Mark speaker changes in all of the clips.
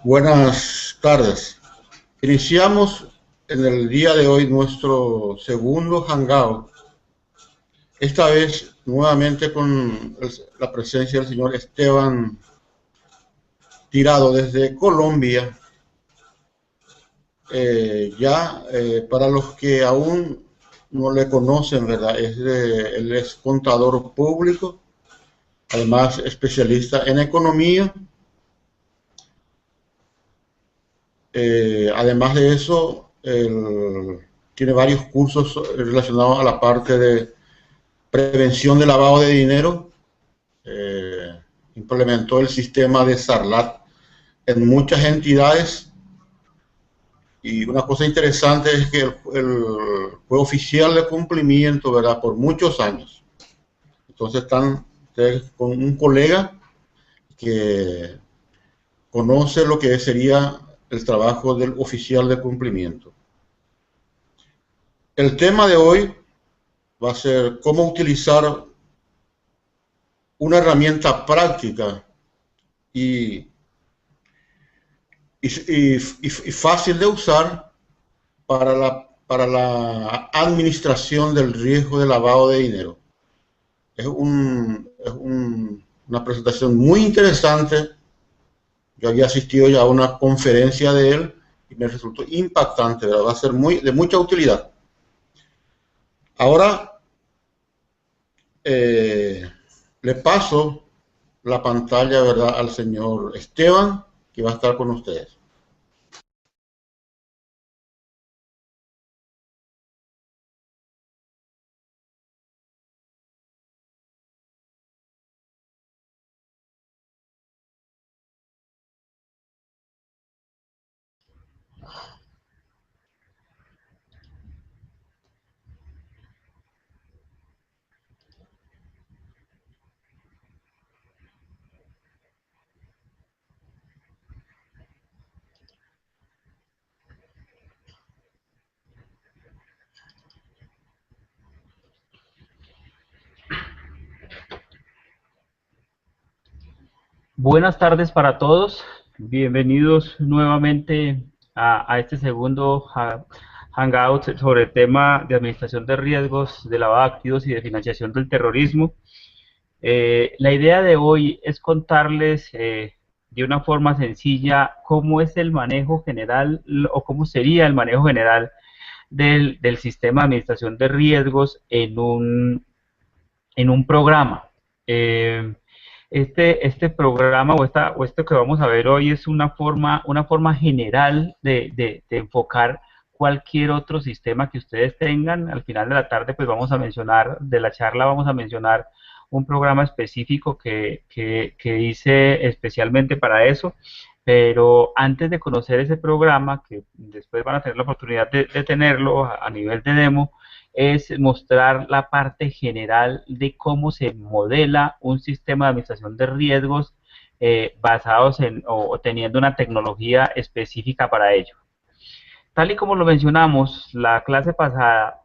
Speaker 1: Buenas tardes. Iniciamos en el día de hoy nuestro segundo hangout, esta vez nuevamente con la presencia del señor Esteban Tirado desde Colombia. Para los que aún no le conocen, ¿verdad? Él es contador público, además especialista en economía. Además de eso, él tiene varios cursos relacionados a la parte de prevención de lavado de dinero. Implementó el sistema de SARLAT en muchas entidades, y una cosa interesante es que fue oficial de cumplimiento, ¿verdad?, por muchos años. Entonces están ustedes con un colega que conoce lo que sería el trabajo del oficial de cumplimiento. El tema de hoy va a ser cómo utilizar una herramienta práctica y fácil de usar para la administración del riesgo de lavado de dinero. Una presentación muy interesante. Yo había asistido ya a una conferencia de él y me resultó impactante, ¿verdad? Va a ser de mucha utilidad. Ahora le paso la pantalla, ¿verdad?, al señor Esteban, que va a estar con ustedes.
Speaker 2: Buenas tardes para todos, bienvenidos nuevamente a este segundo Hangout sobre el tema de administración de riesgos, de lavado de activos y de financiación del terrorismo. La idea de hoy es contarles de una forma sencilla cómo es el manejo general o cómo sería el manejo general del sistema de administración de riesgos en un programa. Este programa o esto que vamos a ver hoy es una forma general de enfocar cualquier otro sistema que ustedes tengan. Al final de la tarde, pues vamos a mencionar, de la charla vamos a mencionar un programa específico que hice especialmente para eso. Pero antes de conocer ese programa, que después van a tener la oportunidad de tenerlo a nivel de demo, es mostrar la parte general de cómo se modela un sistema de administración de riesgos basados o teniendo una tecnología específica para ello. Tal y como lo mencionamos la clase pasada,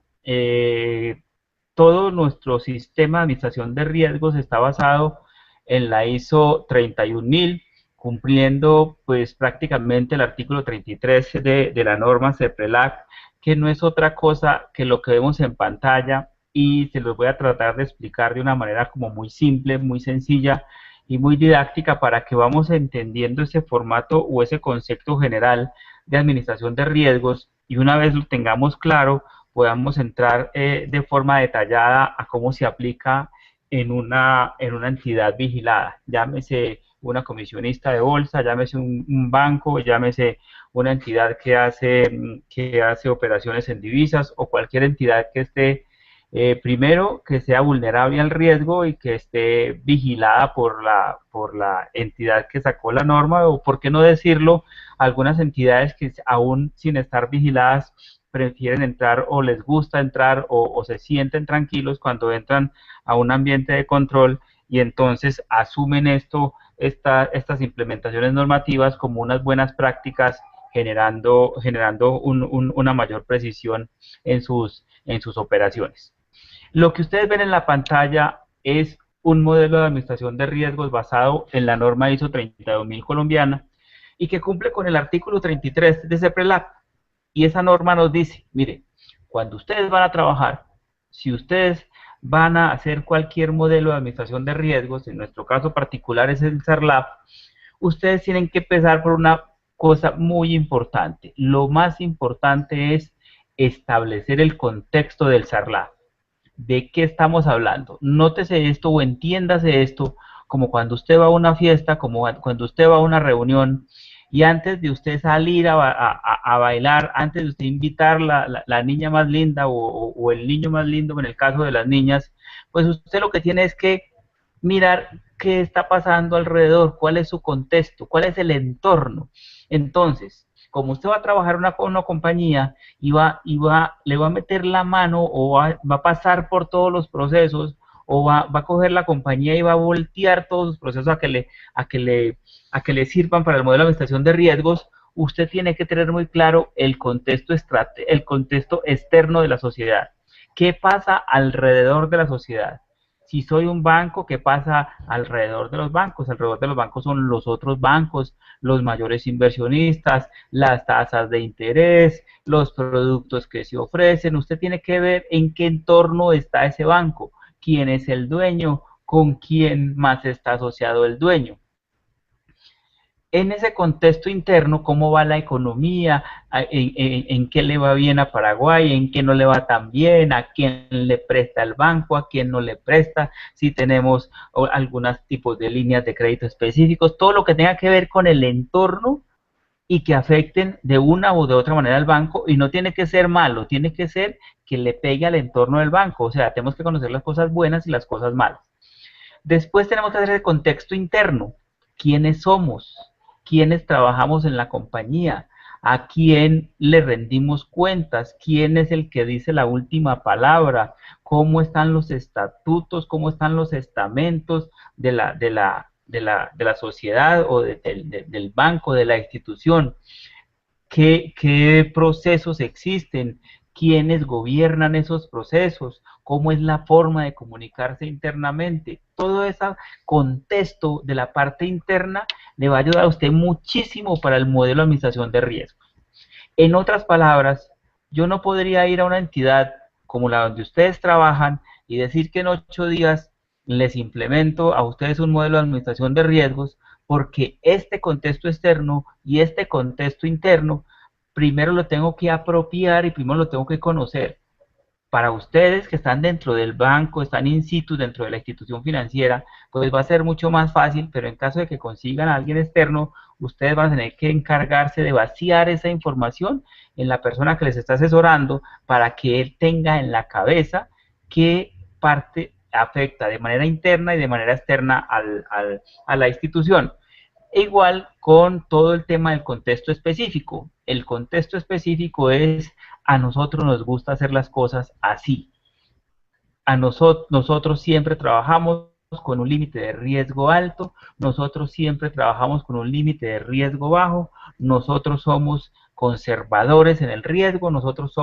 Speaker 2: todo nuestro sistema de administración de riesgos está basado en la ISO 31000, cumpliendo pues prácticamente el artículo 33 de la norma CEPRELAC, que no es otra cosa que lo que vemos en pantalla, y se los voy a tratar de explicar de una manera como muy simple, muy sencilla y muy didáctica para que vamos entendiendo ese formato o ese concepto general de administración de riesgos, y una vez lo tengamos claro, podamos entrar de forma detallada a cómo se aplica en una entidad vigilada, llámese una comisionista de bolsa, llámese un banco, llámese una entidad que hace operaciones en divisas, o cualquier entidad que esté, primero, que sea vulnerable al riesgo y que esté vigilada por la entidad que sacó la norma, o por qué no decirlo, algunas entidades que aún sin estar vigiladas prefieren entrar o les gusta entrar o se sienten tranquilos cuando entran a un ambiente de control, y entonces asumen estas implementaciones normativas como unas buenas prácticas, generando una mayor precisión en sus operaciones. Lo que ustedes ven en la pantalla es un modelo de administración de riesgos basado en la norma ISO 32000 colombiana y que cumple con el artículo 33 de CEPRELAC. Y esa norma nos dice, mire, cuando ustedes van a trabajar, si ustedes van a hacer cualquier modelo de administración de riesgos, en nuestro caso particular es el SARLAP, ustedes tienen que empezar por una cosa muy importante. Lo más importante es establecer el contexto del SARLAP. ¿De qué estamos hablando? Nótese esto o entiéndase esto como cuando usted va a una fiesta, como cuando usted va a una reunión y antes de usted salir a bailar, antes de usted invitar la niña más linda o el niño más lindo, en el caso de las niñas, pues usted lo que tiene es que mirar qué está pasando alrededor, cuál es su contexto, cuál es el entorno. Entonces, como usted va a trabajar con una compañía y le va a meter la mano o va a pasar por todos los procesos o va a coger la compañía y va a voltear todos los procesos a que le sirvan para el modelo de administración de riesgos, usted tiene que tener muy claro el contexto externo de la sociedad. ¿Qué pasa alrededor de la sociedad? Si soy un banco, ¿qué pasa alrededor de los bancos? Alrededor de los bancos son los otros bancos, los mayores inversionistas, las tasas de interés, los productos que se ofrecen. Usted tiene que ver en qué entorno está ese banco, quién es el dueño, con quién más está asociado el dueño. En ese contexto interno, cómo va la economía, en qué le va bien a Paraguay, en qué no le va tan bien, a quién le presta el banco, a quién no le presta, si tenemos algunos tipos de líneas de crédito específicos, todo lo que tenga que ver con el entorno y que afecten de una u de otra manera al banco, y no tiene que ser malo, tiene que ser que le pegue al entorno del banco, o sea, tenemos que conocer las cosas buenas y las cosas malas. Después tenemos que hacer el contexto interno, quiénes somos, quiénes trabajamos en la compañía, a quién le rendimos cuentas, quién es el que dice la última palabra, cómo están los estatutos, cómo están los estamentos de la sociedad o del banco, de la institución, qué procesos existen, quiénes gobiernan esos procesos, cómo es la forma de comunicarse internamente. Todo ese contexto de la parte interna le va a ayudar a usted muchísimo para el modelo de administración de riesgos. En otras palabras, yo no podría ir a una entidad como la donde ustedes trabajan y decir que en 8 días les implemento a ustedes un modelo de administración de riesgos, porque este contexto externo y este contexto interno primero lo tengo que apropiar y primero lo tengo que conocer. Para ustedes que están dentro del banco, están in situ dentro de la institución financiera, pues va a ser mucho más fácil, pero en caso de que consigan a alguien externo, ustedes van a tener que encargarse de vaciar esa información en la persona que les está asesorando para que él tenga en la cabeza qué parte afecta de manera interna y de manera externa a la institución. E igual con todo el tema del contexto específico. El contexto específico es, a nosotros nos gusta hacer las cosas así. Nosotros siempre trabajamos con un límite de riesgo alto, nosotros siempre trabajamos con un límite de riesgo bajo, nosotros somos conservadores en el riesgo, nosotros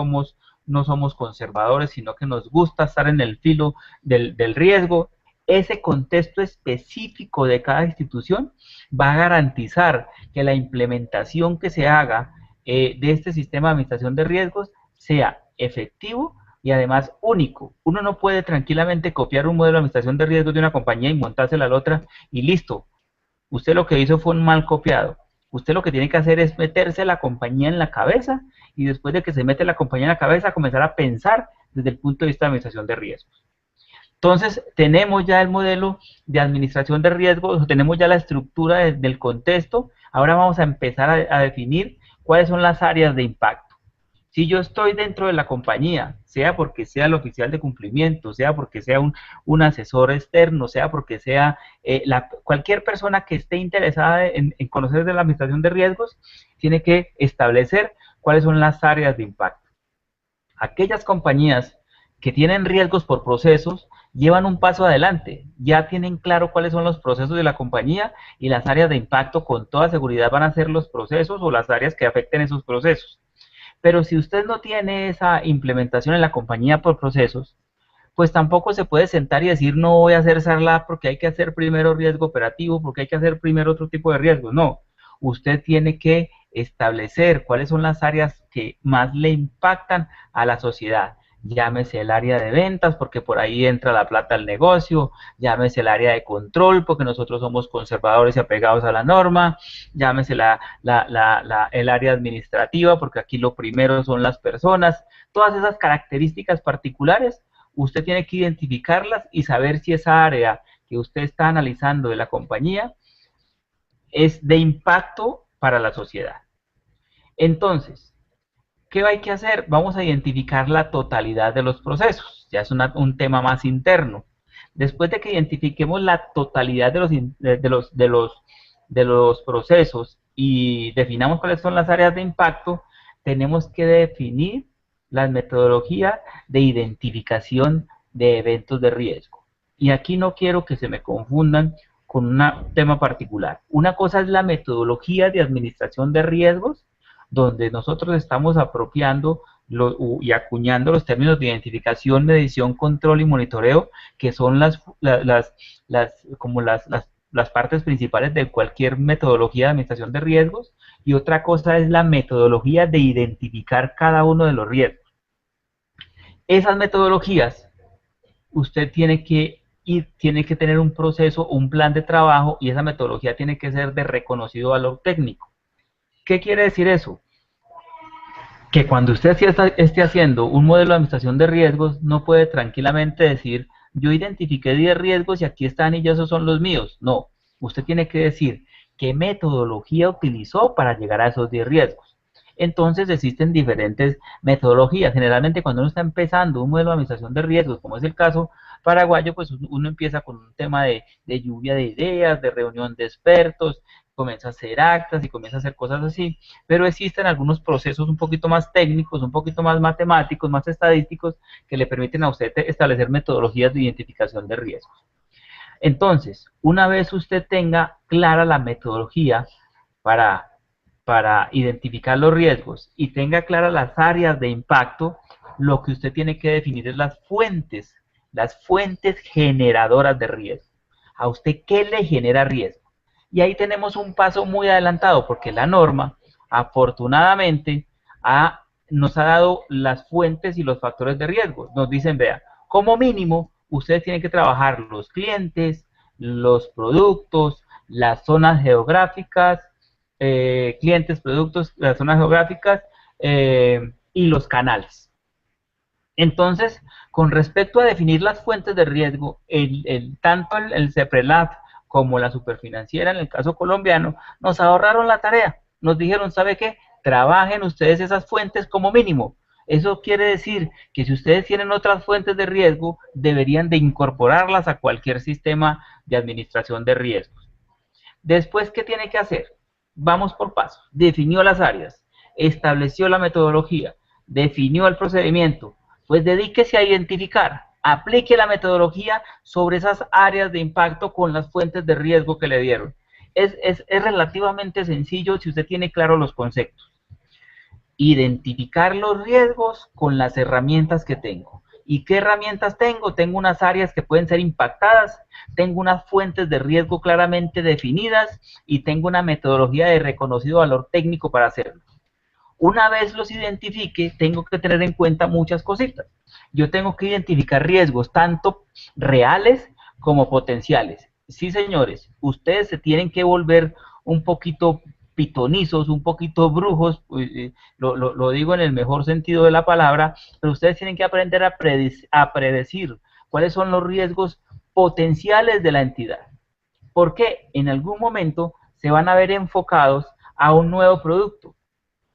Speaker 2: no somos conservadores, sino que nos gusta estar en el filo del riesgo. Ese contexto específico de cada institución va a garantizar que la implementación que se haga de este sistema de administración de riesgos sea efectivo y además único. Uno no puede tranquilamente copiar un modelo de administración de riesgos de una compañía y montársela a la otra y listo. Usted lo que hizo fue un mal copiado. Usted lo que tiene que hacer es meterse la compañía en la cabeza y después de que se mete la compañía en la cabeza, comenzar a pensar desde el punto de vista de administración de riesgos. Entonces, tenemos ya el modelo de administración de riesgos, tenemos ya la estructura del contexto. Ahora vamos a empezar a definir cuáles son las áreas de impacto. Si yo estoy dentro de la compañía, sea porque sea el oficial de cumplimiento, sea porque sea un asesor externo, sea porque sea cualquier persona que esté interesada en conocer de la administración de riesgos, tiene que establecer cuáles son las áreas de impacto. Aquellas compañías que tienen riesgos por procesos llevan un paso adelante, ya tienen claro cuáles son los procesos de la compañía y las áreas de impacto con toda seguridad van a ser los procesos o las áreas que afecten esos procesos. Pero si usted no tiene esa implementación en la compañía por procesos, pues tampoco se puede sentar y decir no voy a hacer SARLAT porque hay que hacer primero riesgo operativo, porque hay que hacer primero otro tipo de riesgos. No, usted tiene que establecer cuáles son las áreas que más le impactan a la sociedad. Llámese el área de ventas, porque por ahí entra la plata al negocio, llámese el área de control, porque nosotros somos conservadores y apegados a la norma, llámese el área administrativa, porque aquí lo primero son las personas. Todas esas características particulares, usted tiene que identificarlas y saber si esa área que usted está analizando de la compañía es de impacto para la sociedad. Entonces, ¿qué hay que hacer? Vamos a identificar la totalidad de los procesos. Ya es un tema más interno. Después de que identifiquemos la totalidad de los procesos y definamos cuáles son las áreas de impacto, tenemos que definir las metodologías de identificación de eventos de riesgo. Y aquí no quiero que se me confundan con un tema particular. Una cosa es la metodología de administración de riesgos, donde nosotros estamos apropiando y acuñando los términos de identificación, medición, control y monitoreo, que son las partes principales de cualquier metodología de administración de riesgos, y otra cosa es la metodología de identificar cada uno de los riesgos. Esas metodologías, usted tiene que tener un proceso, un plan de trabajo, y esa metodología tiene que ser de reconocido valor técnico. ¿Qué quiere decir eso? Que cuando usted esté haciendo un modelo de administración de riesgos, no puede tranquilamente decir, yo identifiqué 10 riesgos y aquí están y ya esos son los míos. No, usted tiene que decir qué metodología utilizó para llegar a esos 10 riesgos. Entonces existen diferentes metodologías. Generalmente cuando uno está empezando un modelo de administración de riesgos, como es el caso paraguayo, pues uno empieza con un tema de lluvia de ideas, de reunión de expertos, comienza a hacer actas y comienza a hacer cosas así, pero existen algunos procesos un poquito más técnicos, un poquito más matemáticos, más estadísticos, que le permiten a usted establecer metodologías de identificación de riesgos. Entonces, una vez usted tenga clara la metodología para identificar los riesgos y tenga claras las áreas de impacto, lo que usted tiene que definir es las fuentes generadoras de riesgo. ¿A usted qué le genera riesgo? Y ahí tenemos un paso muy adelantado, porque la norma, afortunadamente, nos ha dado las fuentes y los factores de riesgo. Nos dicen, vea, como mínimo, ustedes tienen que trabajar los clientes, los productos, las zonas geográficas, clientes, productos, las zonas geográficas y los canales. Entonces, con respecto a definir las fuentes de riesgo, tanto el CEPRELAF como la superfinanciera, en el caso colombiano, nos ahorraron la tarea. Nos dijeron, ¿sabe qué? Trabajen ustedes esas fuentes como mínimo. Eso quiere decir que si ustedes tienen otras fuentes de riesgo, deberían de incorporarlas a cualquier sistema de administración de riesgos. Después, ¿qué tiene que hacer? Vamos por pasos. Definió las áreas, estableció la metodología, definió el procedimiento. Pues dedíquese a identificar, aplique la metodología sobre esas áreas de impacto con las fuentes de riesgo que le dieron. Es relativamente sencillo si usted tiene claro los conceptos. Identificar los riesgos con las herramientas que tengo. ¿Y qué herramientas tengo? Tengo unas áreas que pueden ser impactadas, tengo unas fuentes de riesgo claramente definidas y tengo una metodología de reconocido valor técnico para hacerlo. Una vez los identifique, tengo que tener en cuenta muchas cositas. Yo tengo que identificar riesgos tanto reales como potenciales. Sí, señores, ustedes se tienen que volver un poquito pitonizos, un poquito brujos, lo digo en el mejor sentido de la palabra, pero ustedes tienen que aprender a predecir cuáles son los riesgos potenciales de la entidad. Porque en algún momento se van a ver enfocados a un nuevo producto.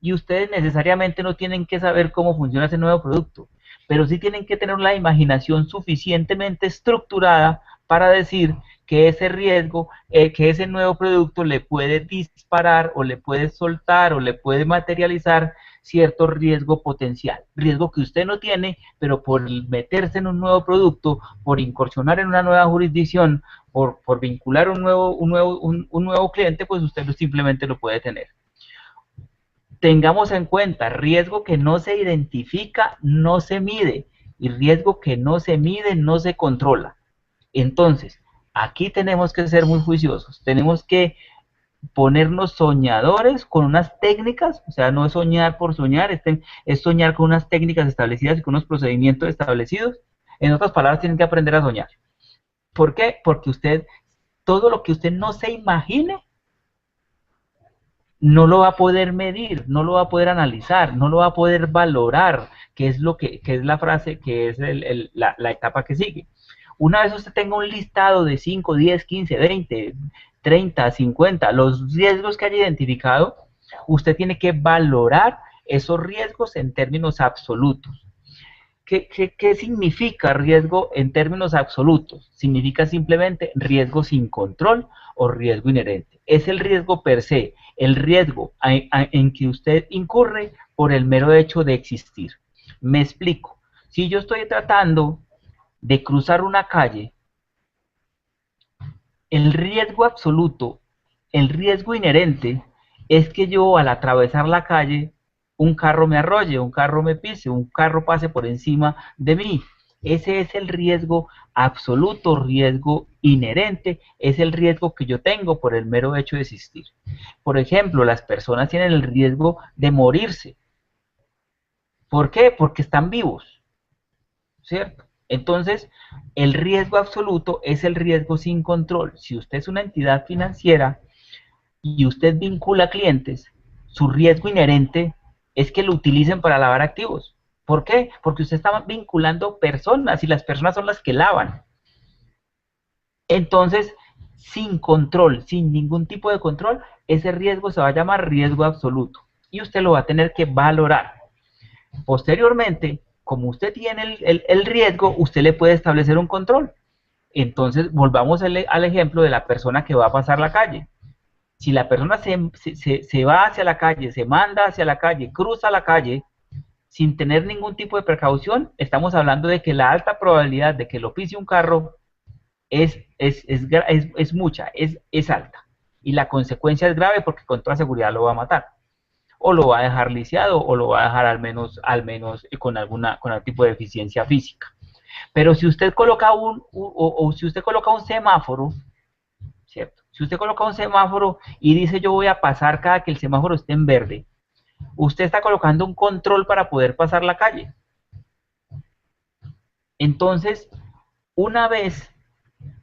Speaker 2: Y ustedes necesariamente no tienen que saber cómo funciona ese nuevo producto, pero sí tienen que tener la imaginación suficientemente estructurada para decir que ese riesgo, que ese nuevo producto le puede disparar o le puede soltar o le puede materializar cierto riesgo potencial, riesgo que usted no tiene, pero por meterse en un nuevo producto, por incursionar en una nueva jurisdicción, por vincular un nuevo cliente, pues usted simplemente lo puede tener. Tengamos en cuenta, riesgo que no se identifica, no se mide. y riesgo que no se mide, no se controla. Entonces, aquí tenemos que ser muy juiciosos, tenemos que ponernos soñadores con unas técnicas, o sea, no es soñar por soñar, es soñar con unas técnicas establecidas y con unos procedimientos establecidos. En otras palabras, tienen que aprender a soñar. ¿Por qué? Porque usted, todo lo que usted no se imagine, no lo va a poder medir, no lo va a poder analizar, no lo va a poder valorar, que es lo que es la frase, que es la etapa que sigue. Una vez usted tenga un listado de 5, 10, 15, 20, 30, 50, los riesgos que haya identificado, usted tiene que valorar esos riesgos en términos absolutos. ¿Qué significa riesgo en términos absolutos? Significa simplemente riesgo sin control o riesgo inherente. Es el riesgo per se, el riesgo en que usted incurre por el mero hecho de existir. Me explico. Si yo estoy tratando de cruzar una calle, el riesgo absoluto, el riesgo inherente, es que yo al atravesar la calle, un carro me arrolle, un carro me pise, un carro pase por encima de mí. Ese es el riesgo absoluto, riesgo inherente, es el riesgo que yo tengo por el mero hecho de existir. Por ejemplo, las personas tienen el riesgo de morirse. ¿Por qué? Porque están vivos, ¿cierto? Entonces, el riesgo absoluto es el riesgo sin control. Si usted es una entidad financiera y usted vincula clientes, su riesgo inherente es que lo utilicen para lavar activos. ¿Por qué? Porque usted está vinculando personas y las personas son las que lavan. Entonces, sin control, sin ningún tipo de control, ese riesgo se va a llamar riesgo absoluto y usted lo va a tener que valorar. Posteriormente, como usted tiene el riesgo, usted le puede establecer un control. Entonces, volvamos al ejemplo de la persona que va a pasar la calle. Si la persona se va hacia la calle, se manda hacia la calle, cruza la calle, sin tener ningún tipo de precaución, estamos hablando de que la alta probabilidad de que lo pise un carro es mucha, es alta. Y la consecuencia es grave porque con toda seguridad lo va a matar. O lo va a dejar lisiado o lo va a dejar al menos con algún tipo de deficiencia física. Pero si usted coloca o si usted coloca un semáforo, ¿cierto? Si usted coloca un semáforo y dice yo voy a pasar cada que el semáforo esté en verde, usted está colocando un control para poder pasar la calle. Entonces, una vez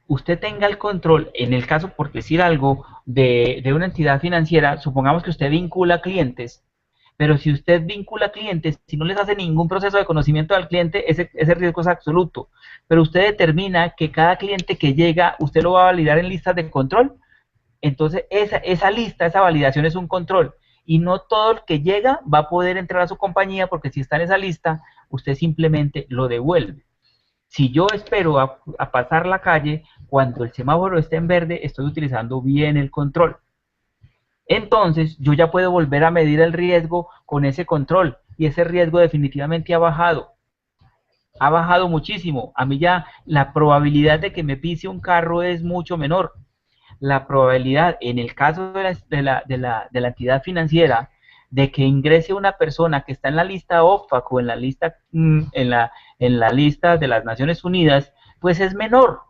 Speaker 2: usted tenga el control, en el caso, por decir algo, de una entidad financiera, supongamos que usted vincula clientes, pero si usted vincula clientes, si no les hace ningún proceso de conocimiento al cliente, ese riesgo es absoluto. Pero usted determina que cada cliente que llega, usted lo va a validar en listas de control. Entonces, esa lista, esa validación es un control. Y no todo el que llega va a poder entrar a su compañía, porque si está en esa lista, usted simplemente lo devuelve. Si yo espero a pasar la calle, cuando el semáforo esté en verde, estoy utilizando bien el control. Entonces, yo ya puedo volver a medir el riesgo con ese control, y ese riesgo definitivamente ha bajado. Ha bajado muchísimo. A mí ya la probabilidad de que me pise un carro es mucho menor. La probabilidad, en el caso de la entidad financiera, de que ingrese una persona que está en la lista OFAC o en la lista de las Naciones Unidas, pues es menor.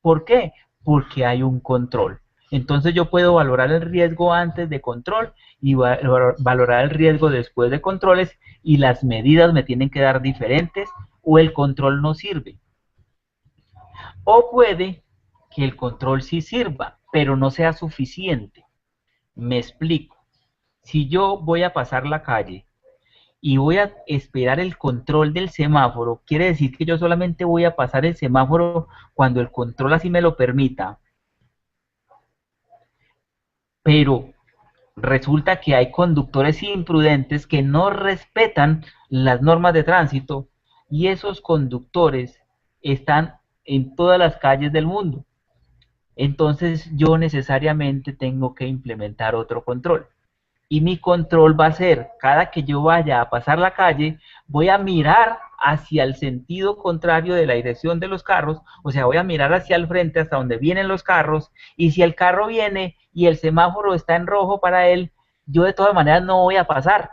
Speaker 2: ¿Por qué? Porque hay un control. Entonces yo puedo valorar el riesgo antes de control y valorar el riesgo después de controles, y las medidas me tienen que dar diferentes o el control no sirve. O puede que el control sí sirva, pero no sea suficiente. Me explico. Si yo voy a pasar la calle y voy a esperar el control del semáforo, quiere decir que yo solamente voy a pasar el semáforo cuando el control así me lo permita. Pero resulta que hay conductores imprudentes que no respetan las normas de tránsito, y esos conductores están en todas las calles del mundo. Entonces yo necesariamente tengo que implementar otro control. Y mi control va a ser, cada que yo vaya a pasar la calle, voy a mirar hacia el sentido contrario de la dirección de los carros, o sea, voy a mirar hacia el frente, hasta donde vienen los carros, y si el carro viene y el semáforo está en rojo para él, yo de todas maneras no voy a pasar.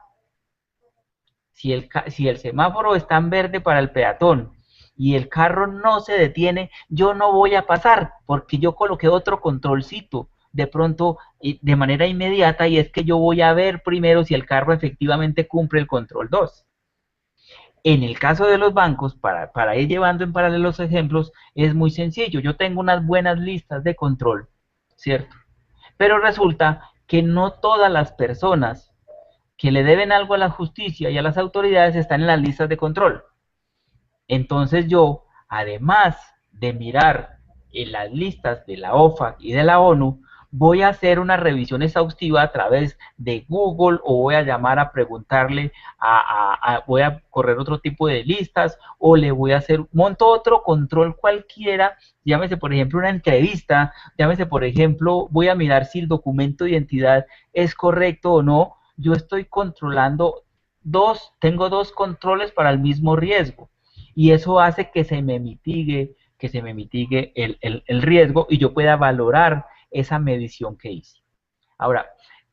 Speaker 2: si el semáforo está en verde para el peatón y el carro no se detiene, yo no voy a pasar porque yo coloqué otro controlcito de pronto de manera inmediata, y es que yo voy a ver primero si el carro efectivamente cumple el control 2. En el caso de los bancos, para ir llevando en paralelo los ejemplos, es muy sencillo. Yo tengo unas buenas listas de control, ¿cierto? Pero resulta que no todas las personas que le deben algo a la justicia y a las autoridades están en las listas de control. Entonces yo, además de mirar en las listas de la OFAC y de la ONU, voy a hacer una revisión exhaustiva a través de Google, o voy a llamar a preguntarle, voy a correr otro tipo de listas, o le voy a hacer, monto otro control cualquiera, llámese por ejemplo una entrevista, llámese por ejemplo, voy a mirar si el documento de identidad es correcto o no. Yo estoy controlando tengo dos controles para el mismo riesgo, y eso hace que se me mitigue el riesgo y yo pueda valorar esa medición que hice. Ahora,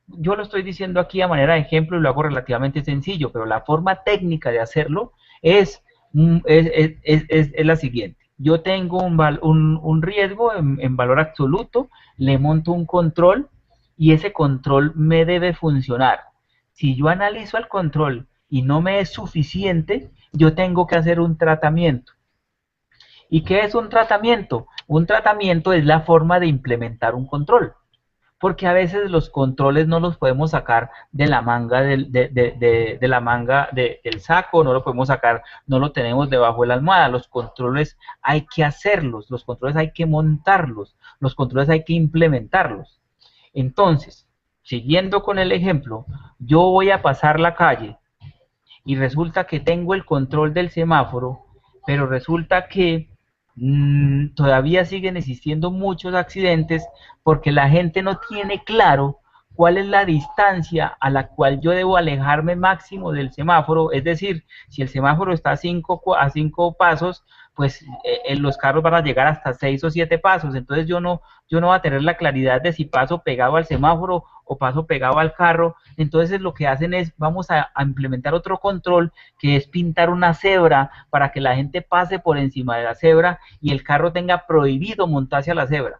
Speaker 2: yo lo estoy diciendo aquí a manera de ejemplo y lo hago relativamente sencillo, pero la forma técnica de hacerlo es, es la siguiente. Yo tengo un riesgo en valor absoluto, le monto un control y ese control me debe funcionar. Si yo analizo el control y no me es suficiente, yo tengo que hacer un tratamiento. ¿Y qué es un tratamiento? Un tratamiento es la forma de implementar un control, porque a veces los controles no los podemos sacar de la manga de la manga del saco, no lo podemos sacar, no lo tenemos debajo de la almohada. Los controles hay que hacerlos, los controles hay que montarlos, los controles hay que implementarlos. Entonces, siguiendo con el ejemplo, yo voy a pasar la calle y resulta que tengo el control del semáforo, pero resulta que todavía siguen existiendo muchos accidentes porque la gente no tiene claro cuál es la distancia a la cual yo debo alejarme máximo del semáforo. Es decir, si el semáforo está a cinco pasos, pues los carros van a llegar hasta 6 o 7 pasos. Entonces yo no voy a tener la claridad de si paso pegado al semáforo o paso pegado al carro. Entonces lo que hacen es, vamos a implementar otro control, que es pintar una cebra para que la gente pase por encima de la cebra y el carro tenga prohibido montarse a la cebra.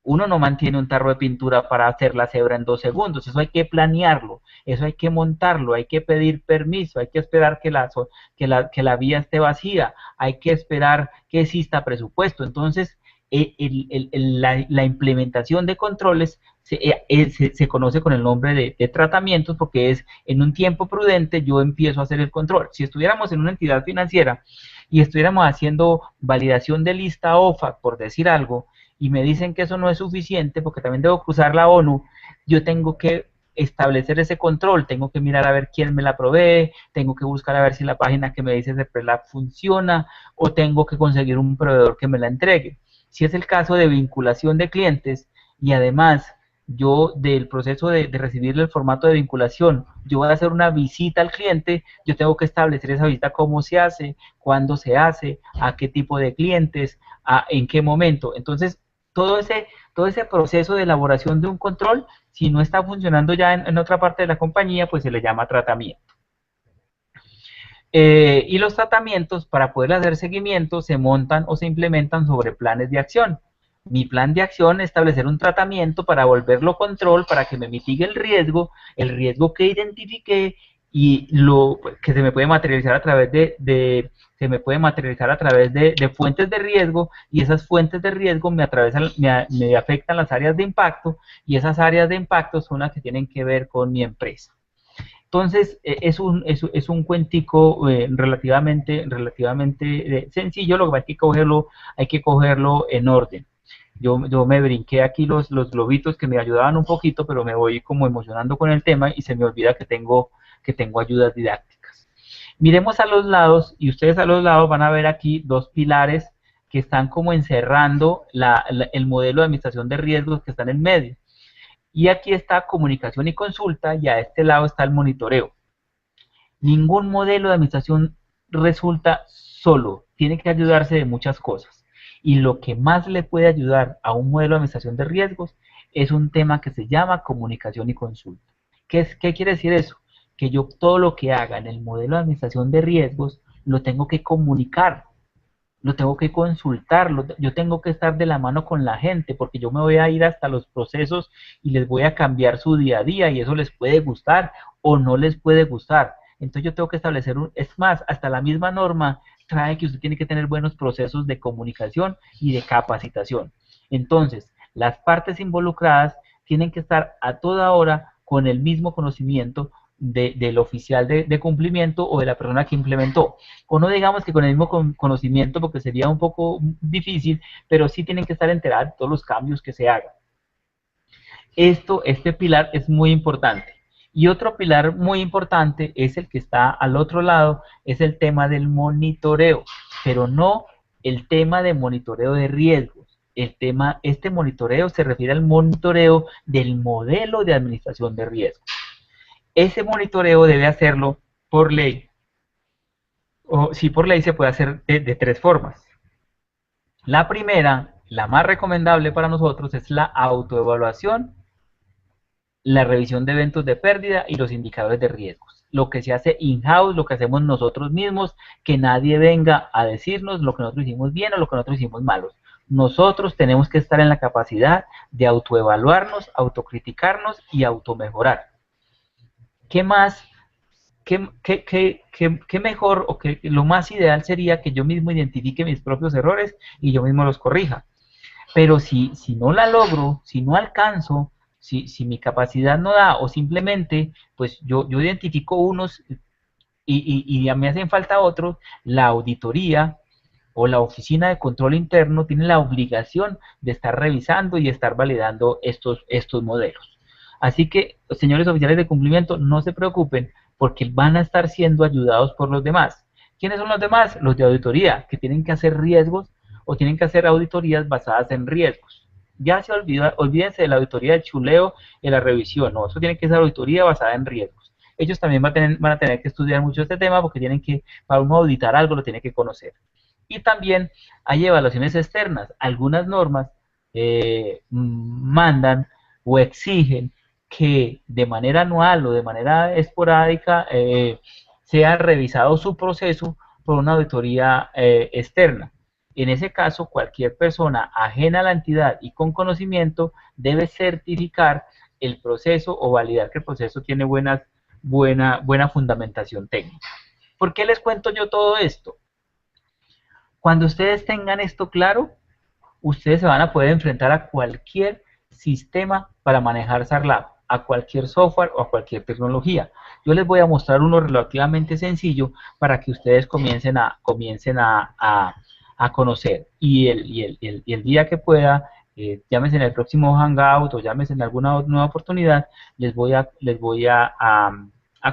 Speaker 2: Uno no mantiene un tarro de pintura para hacer la cebra en 2 segundos, eso hay que planearlo, eso hay que montarlo, hay que pedir permiso, hay que esperar que la vía esté vacía, hay que esperar que exista presupuesto. Entonces, la implementación de controles se conoce con el nombre de tratamientos, porque es en un tiempo prudente yo empiezo a hacer el control. Si estuviéramos en una entidad financiera y estuviéramos haciendo validación de lista OFAC, por decir algo, y me dicen que eso no es suficiente porque también debo cruzar la ONU, yo tengo que establecer ese control, tengo que mirar a ver quién me la provee, tengo que buscar a ver si la página que me dice de PRELAC funciona, o tengo que conseguir un proveedor que me la entregue. Si es el caso de vinculación de clientes, y además yo del proceso de recibir el formato de vinculación, yo voy a hacer una visita al cliente, yo tengo que establecer esa visita, cómo se hace, cuándo se hace, a qué tipo de clientes, en qué momento. Entonces, todo ese proceso de elaboración de un control, si no está funcionando ya en otra parte de la compañía, pues se le llama tratamiento. Y los tratamientos, para poder hacer seguimiento, se montan o se implementan sobre planes de acción. Mi plan de acción es establecer un tratamiento para volverlo control, para que me mitigue el riesgo que identifiqué, y lo que se me puede materializar a través se me puede materializar a través de fuentes de riesgo, y esas fuentes de riesgo me afectan las áreas de impacto, y esas áreas de impacto son las que tienen que ver con mi empresa. Entonces, es un cuentico relativamente sencillo. Lo que hay que cogerlo en orden. Yo me brinqué aquí los globitos que me ayudaban un poquito, pero me voy como emocionando con el tema y se me olvida que tengo ayudas didácticas. Miremos a los lados, y ustedes a los lados van a ver aquí dos pilares que están como encerrando el modelo de administración de riesgos que está en el medio. Y aquí está comunicación y consulta, y a este lado está el monitoreo. Ningún modelo de administración resulta solo, tiene que ayudarse de muchas cosas. Y lo que más le puede ayudar a un modelo de administración de riesgos es un tema que se llama comunicación y consulta. ¿Qué quiere decir eso? que yo todo lo que haga en el modelo de administración de riesgos lo tengo que comunicar, lo tengo que consultar, yo tengo que estar de la mano con la gente, porque yo me voy a ir hasta los procesos y les voy a cambiar su día a día, y eso les puede gustar o no les puede gustar. Entonces yo tengo que establecer, es más, hasta la misma norma trae que usted tiene que tener buenos procesos de comunicación y de capacitación. Entonces, las partes involucradas tienen que estar a toda hora con el mismo conocimiento del oficial de cumplimiento o de la persona que implementó. O no digamos que con el mismo conocimiento, porque sería un poco difícil, pero sí tienen que estar enterados de todos los cambios que se hagan. Este pilar es muy importante. Y otro pilar muy importante es el que está al otro lado, es el tema del monitoreo, pero no el tema de monitoreo de riesgos. Este monitoreo se refiere al monitoreo del modelo de administración de riesgos. Ese monitoreo debe hacerlo por ley. O si por ley se puede hacer de tres formas. La primera, la más recomendable para nosotros, es la autoevaluación, la revisión de eventos de pérdida y los indicadores de riesgos. Lo que se hace in-house, lo que hacemos nosotros mismos, que nadie venga a decirnos lo que nosotros hicimos bien o lo que nosotros hicimos malos. Nosotros tenemos que estar en la capacidad de autoevaluarnos, autocriticarnos y automejorar. ¿Qué más? ¿Qué mejor o qué lo más ideal sería que yo mismo identifique mis propios errores y yo mismo los corrija? Pero si no la logro, si no alcanzo, si mi capacidad no da, o simplemente pues yo identifico unos y ya me hacen falta otros, la auditoría o la oficina de control interno tiene la obligación de estar revisando y estar validando estos modelos. Así que, señores oficiales de cumplimiento, no se preocupen porque van a estar siendo ayudados por los demás. ¿Quiénes son los demás? Los de auditoría, que tienen que hacer riesgos o tienen que hacer auditorías basadas en riesgos. Ya se olvídense de la auditoría del chuleo y la revisión, no, eso tiene que ser auditoría basada en riesgos. Ellos también van a tener que estudiar mucho este tema porque tienen que, para uno auditar algo, lo tiene que conocer. Y también hay evaluaciones externas. Algunas normas mandan o exigen que de manera anual o de manera esporádica sea revisado su proceso por una auditoría externa. En ese caso, cualquier persona ajena a la entidad y con conocimiento debe certificar el proceso o validar que el proceso tiene buena fundamentación técnica. ¿Por qué les cuento yo todo esto? Cuando ustedes tengan esto claro, ustedes se van a poder enfrentar a cualquier sistema para manejar SARLAB, a cualquier software o a cualquier tecnología. Yo les voy a mostrar uno relativamente sencillo para que ustedes comiencen a conocer. Y el día que pueda, llámese en el próximo Hangout o llámese en alguna nueva oportunidad, les voy a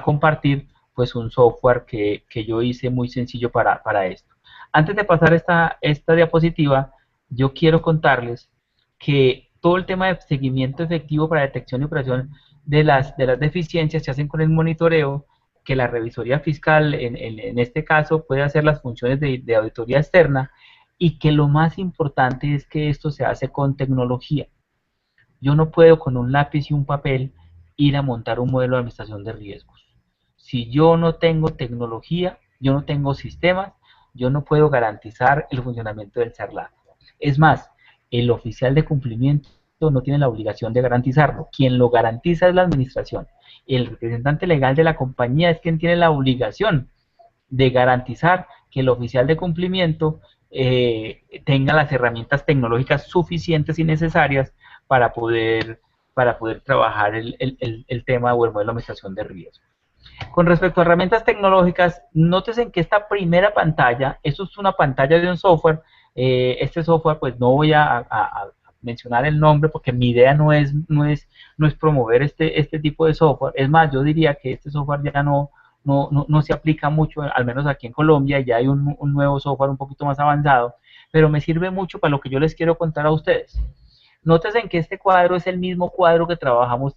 Speaker 2: compartir pues un software que yo hice muy sencillo para esto. Antes de pasar esta diapositiva, yo quiero contarles que todo el tema de seguimiento efectivo para detección y operación de las deficiencias se hacen con el monitoreo, que la revisoría fiscal en este caso puede hacer las funciones de auditoría externa, y que lo más importante es que esto se hace con tecnología. Yo no puedo con un lápiz y un papel ir a montar un modelo de administración de riesgos. Si yo no tengo tecnología, yo no tengo sistemas, yo no puedo garantizar el funcionamiento del SARLAB. Es más, el oficial de cumplimiento no tiene la obligación de garantizarlo. Quien lo garantiza es la administración. El representante legal de la compañía es quien tiene la obligación de garantizar que el oficial de cumplimiento tenga las herramientas tecnológicas suficientes y necesarias para poder trabajar el tema o el modelo de administración de riesgo. Con respecto a herramientas tecnológicas, nótese que esta primera pantalla, esto es una pantalla de un software. Este software, pues no voy a mencionar el nombre porque mi idea no es promover este tipo de software. Es más, yo diría que este software ya no se aplica mucho, al menos aquí en Colombia. Ya hay un nuevo software un poquito más avanzado, pero me sirve mucho para lo que yo les quiero contar a ustedes. Nótese que este cuadro es el mismo cuadro que trabajamos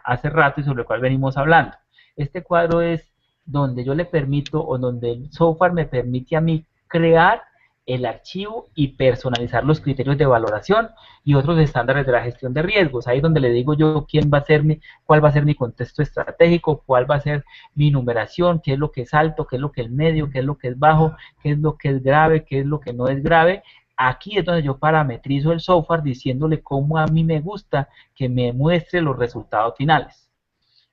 Speaker 2: hace rato y sobre el cual venimos hablando. Este cuadro es donde yo le permito, o donde el software me permite a mí crear el archivo y personalizar los criterios de valoración y otros estándares de la gestión de riesgos. Ahí es donde le digo yo quién va a ser cuál va a ser mi contexto estratégico, cuál va a ser mi numeración, qué es lo que es alto, qué es lo que es medio, qué es lo que es bajo, qué es lo que es grave, qué es lo que no es grave. Aquí es donde yo parametrizo el software diciéndole cómo a mí me gusta que me muestre los resultados finales.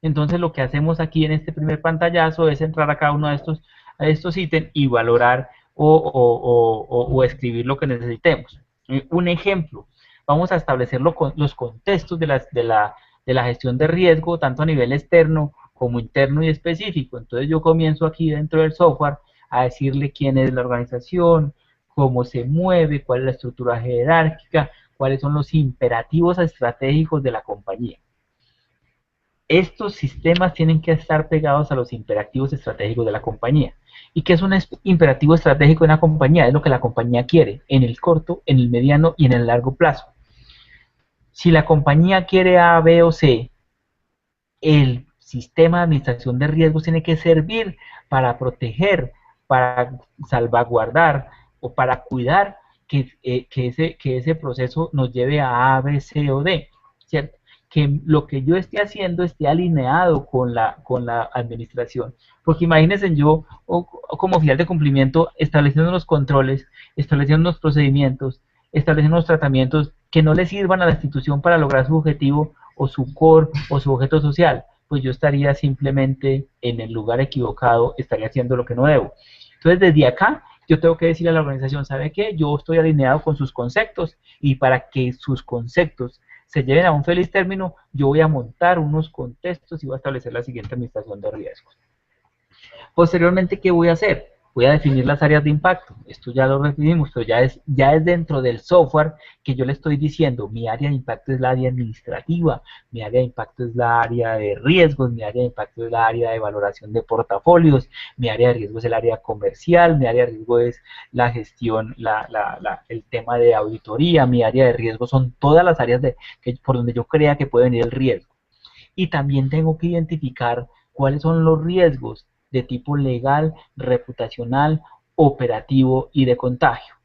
Speaker 2: Entonces lo que hacemos aquí en este primer pantallazo es entrar a cada uno de estos ítems y valorar o escribir lo que necesitemos. Un ejemplo, vamos a establecer los contextos de la gestión de riesgo, tanto a nivel externo como interno y específico. Entonces yo comienzo aquí dentro del software a decirle quién es la organización, cómo se mueve, cuál es la estructura jerárquica, cuáles son los imperativos estratégicos de la compañía. Estos sistemas tienen que estar pegados a los imperativos estratégicos de la compañía. ¿Y qué es un imperativo estratégico de una compañía? Es lo que la compañía quiere en el corto, en el mediano y en el largo plazo. Si la compañía quiere A, B o C, el sistema de administración de riesgos tiene que servir para proteger, para salvaguardar o para cuidar que ese proceso nos lleve a B, C o D, ¿cierto? Que lo que yo esté haciendo esté alineado con la administración. Porque imagínense yo, como oficial de cumplimiento, estableciendo unos controles, estableciendo unos procedimientos, estableciendo unos tratamientos que no le sirvan a la institución para lograr su objetivo o su core o su objeto social, pues yo estaría simplemente en el lugar equivocado, estaría haciendo lo que no debo. Entonces, desde acá, yo tengo que decirle a la organización, ¿sabe qué? Yo estoy alineado con sus conceptos y para que sus conceptos se lleven a un feliz término, yo voy a montar unos contextos y voy a establecer la siguiente administración de riesgos. Posteriormente, ¿qué voy a hacer? Voy a definir las áreas de impacto. Esto ya lo definimos, pero ya es dentro del software que yo le estoy diciendo, mi área de impacto es la área administrativa, mi área de impacto es la área de riesgos, mi área de impacto es la área de valoración de portafolios, mi área de riesgo es el área comercial, mi área de riesgo es la gestión, el tema de auditoría, mi área de riesgo son todas las áreas por donde yo crea que puede venir el riesgo. Y también tengo que identificar cuáles son los riesgos de tipo legal, reputacional, operativo y de contagio.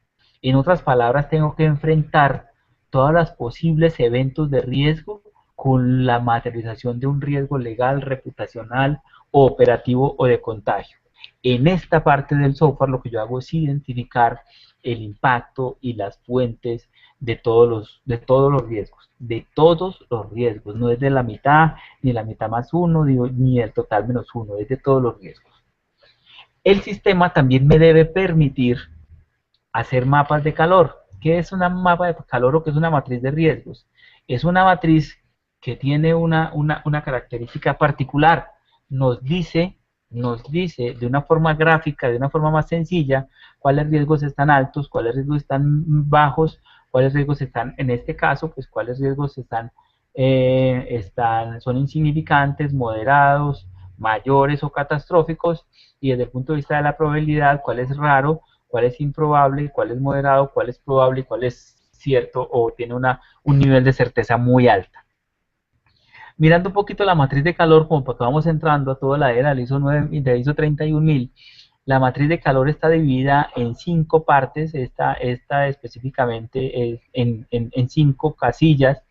Speaker 2: En otras palabras, tengo que enfrentar todos los posibles eventos de riesgo con la materialización de un riesgo legal, reputacional, operativo o de contagio. En esta parte del software lo que yo hago es identificar el impacto y las fuentes de todos los riesgos, no es de la mitad, ni la mitad más uno, ni el total menos uno, es de todos los riesgos. El sistema también me debe permitir hacer mapas de calor. ¿Qué es una mapa de calor o qué es una matriz de riesgos? Es una matriz que tiene una característica particular. Nos dice de una forma gráfica, de una forma más sencilla, cuáles riesgos están altos, cuáles riesgos están bajos, cuáles riesgos están, en este caso, pues cuáles riesgos son insignificantes, moderados, mayores o catastróficos, y desde el punto de vista de la probabilidad, cuál es raro, cuál es improbable, cuál es moderado, cuál es probable y cuál es cierto o tiene un nivel de certeza muy alta. Mirando un poquito la matriz de calor, como porque vamos entrando a toda la era del ISO 31000, la matriz de calor está dividida en 5 partes, esta específicamente es en 5 casillas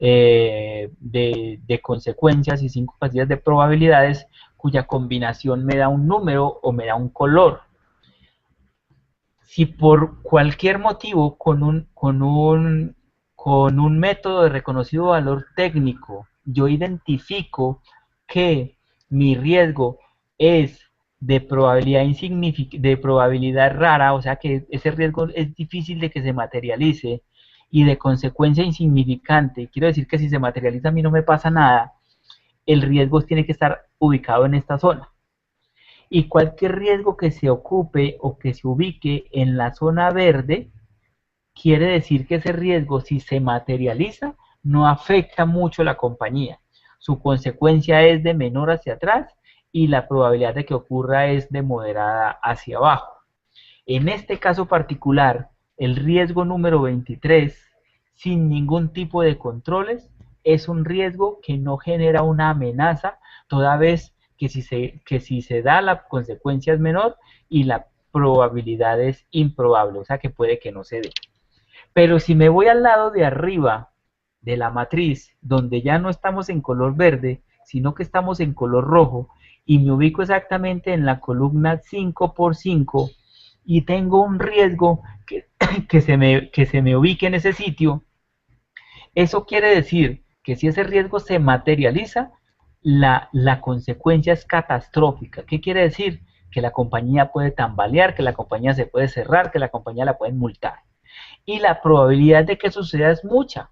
Speaker 2: de consecuencias y 5 casillas de probabilidades, cuya combinación me da un número o me da un color. Si por cualquier motivo con un método de reconocido valor técnico yo identifico que mi riesgo es de probabilidad rara, o sea que ese riesgo es difícil de que se materialice, y de consecuencia insignificante, quiero decir que si se materializa a mí no me pasa nada, el riesgo tiene que estar ubicado en esta zona. Y cualquier riesgo que se ocupe o que se ubique en la zona verde, quiere decir que ese riesgo, si se materializa, no afecta mucho a la compañía. Su consecuencia es de menor hacia atrás y la probabilidad de que ocurra es de moderada hacia abajo. En este caso particular, el riesgo número 23, sin ningún tipo de controles, es un riesgo que no genera una amenaza, toda vez que si se da la consecuencia es menor y probabilidades improbables, o sea que puede que no se dé. Pero si me voy al lado de arriba de la matriz, donde ya no estamos en color verde, sino que estamos en color rojo, y me ubico exactamente en la columna 5 por 5 y tengo un riesgo que se me ubique en ese sitio, eso quiere decir que si ese riesgo se materializa, la consecuencia es catastrófica. ¿Qué quiere decir? Que la compañía puede tambalear, que la compañía se puede cerrar, que la compañía la pueden multar. Y la probabilidad de que suceda es mucha,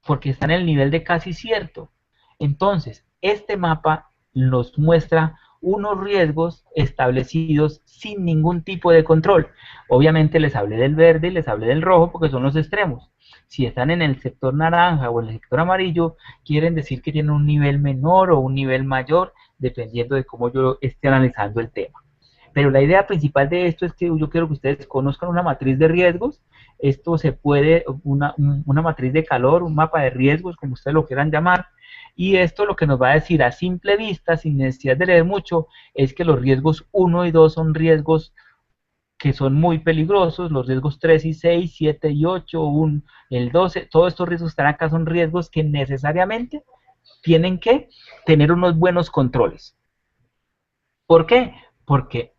Speaker 2: porque está en el nivel de casi cierto. Entonces, este mapa nos muestra unos riesgos establecidos sin ningún tipo de control. Obviamente les hablé del verde y les hablé del rojo porque son los extremos. Si están en el sector naranja o en el sector amarillo, quieren decir que tienen un nivel menor o un nivel mayor, dependiendo de cómo yo esté analizando el tema. Pero la idea principal de esto es que yo quiero que ustedes conozcan una matriz de riesgos. Esto se puede, una matriz de calor, un mapa de riesgos, como ustedes lo quieran llamar. Y esto lo que nos va a decir a simple vista, sin necesidad de leer mucho, es que los riesgos 1 y 2 son riesgos que son muy peligrosos, los riesgos 3 y 6, 7 y 8, el 12, todos estos riesgos que están acá son riesgos que necesariamente tienen que tener unos buenos controles. ¿Por qué? Porque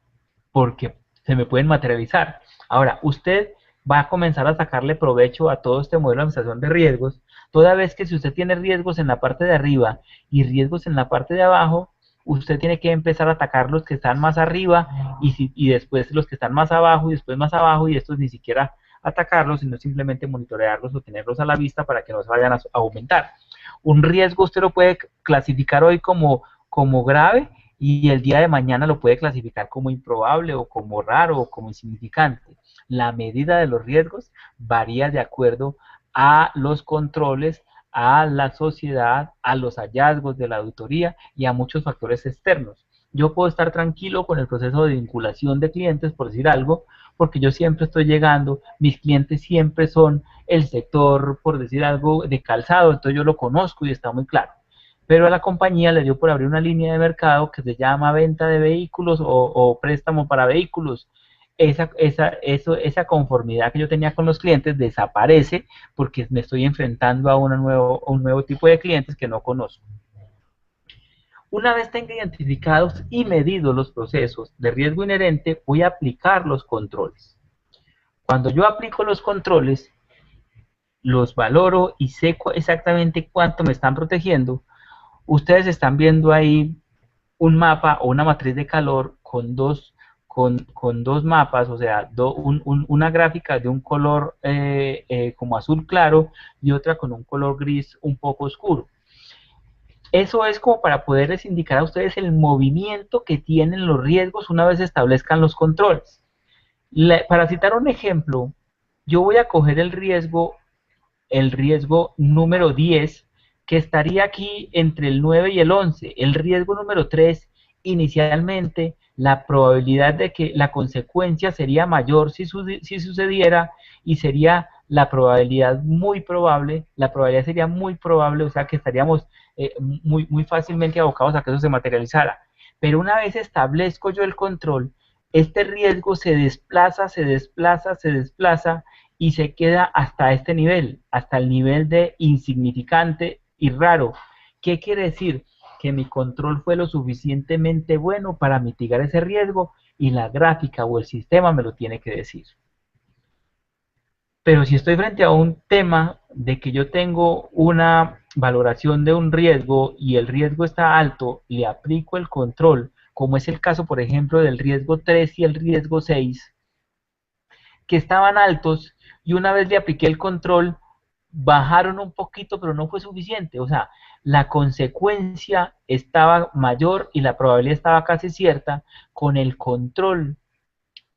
Speaker 2: se me pueden materializar. Ahora, usted va a comenzar a sacarle provecho a todo este modelo de administración de riesgos, toda vez que si usted tiene riesgos en la parte de arriba y riesgos en la parte de abajo, usted tiene que empezar a atacar los que están más arriba y después los que están más abajo y después más abajo, y estos ni siquiera atacarlos, sino simplemente monitorearlos o tenerlos a la vista para que no se vayan a aumentar. Un riesgo usted lo puede clasificar hoy como grave, y el día de mañana lo puede clasificar como improbable o como raro o como insignificante. La medida de los riesgos varía de acuerdo a los controles, a la sociedad, a los hallazgos de la auditoría y a muchos factores externos. Yo puedo estar tranquilo con el proceso de vinculación de clientes, por decir algo, porque yo siempre estoy llegando, mis clientes siempre son el sector, por decir algo, de calzado, entonces yo lo conozco y está muy claro. Pero a la compañía le dio por abrir una línea de mercado que se llama venta de vehículos o préstamo para vehículos. Esa conformidad que yo tenía con los clientes desaparece porque me estoy enfrentando a un nuevo tipo de clientes que no conozco. Una vez tenga identificados y medidos los procesos de riesgo inherente, voy a aplicar los controles. Cuando yo aplico los controles, los valoro y sé exactamente cuánto me están protegiendo. Ustedes están viendo ahí un mapa o una matriz de calor con dos mapas, o sea, una gráfica de un color como azul claro y otra con un color gris un poco oscuro. Eso es como para poderles indicar a ustedes el movimiento que tienen los riesgos una vez establezcan los controles. Para citar un ejemplo, yo voy a coger el riesgo número 10, que estaría aquí entre el 9 y el 11. El riesgo número 3, inicialmente, la probabilidad de que la consecuencia sería mayor si sucediera, y sería la probabilidad muy probable, la probabilidad sería muy probable, o sea que estaríamos muy fácilmente abocados a que eso se materializara. Pero una vez establezco yo el control, este riesgo se desplaza y se queda hasta este nivel, hasta el nivel de insignificante y raro. ¿Qué quiere decir? Que mi control fue lo suficientemente bueno para mitigar ese riesgo y la gráfica o el sistema me lo tiene que decir. Pero si estoy frente a un tema de que yo tengo una valoración de un riesgo y el riesgo está alto, le aplico el control, como es el caso, por ejemplo, del riesgo 3 y el riesgo 6, que estaban altos, y una vez le apliqué el control, bajaron un poquito, pero no fue suficiente. O sea, la consecuencia estaba mayor y la probabilidad estaba casi cierta. Con el control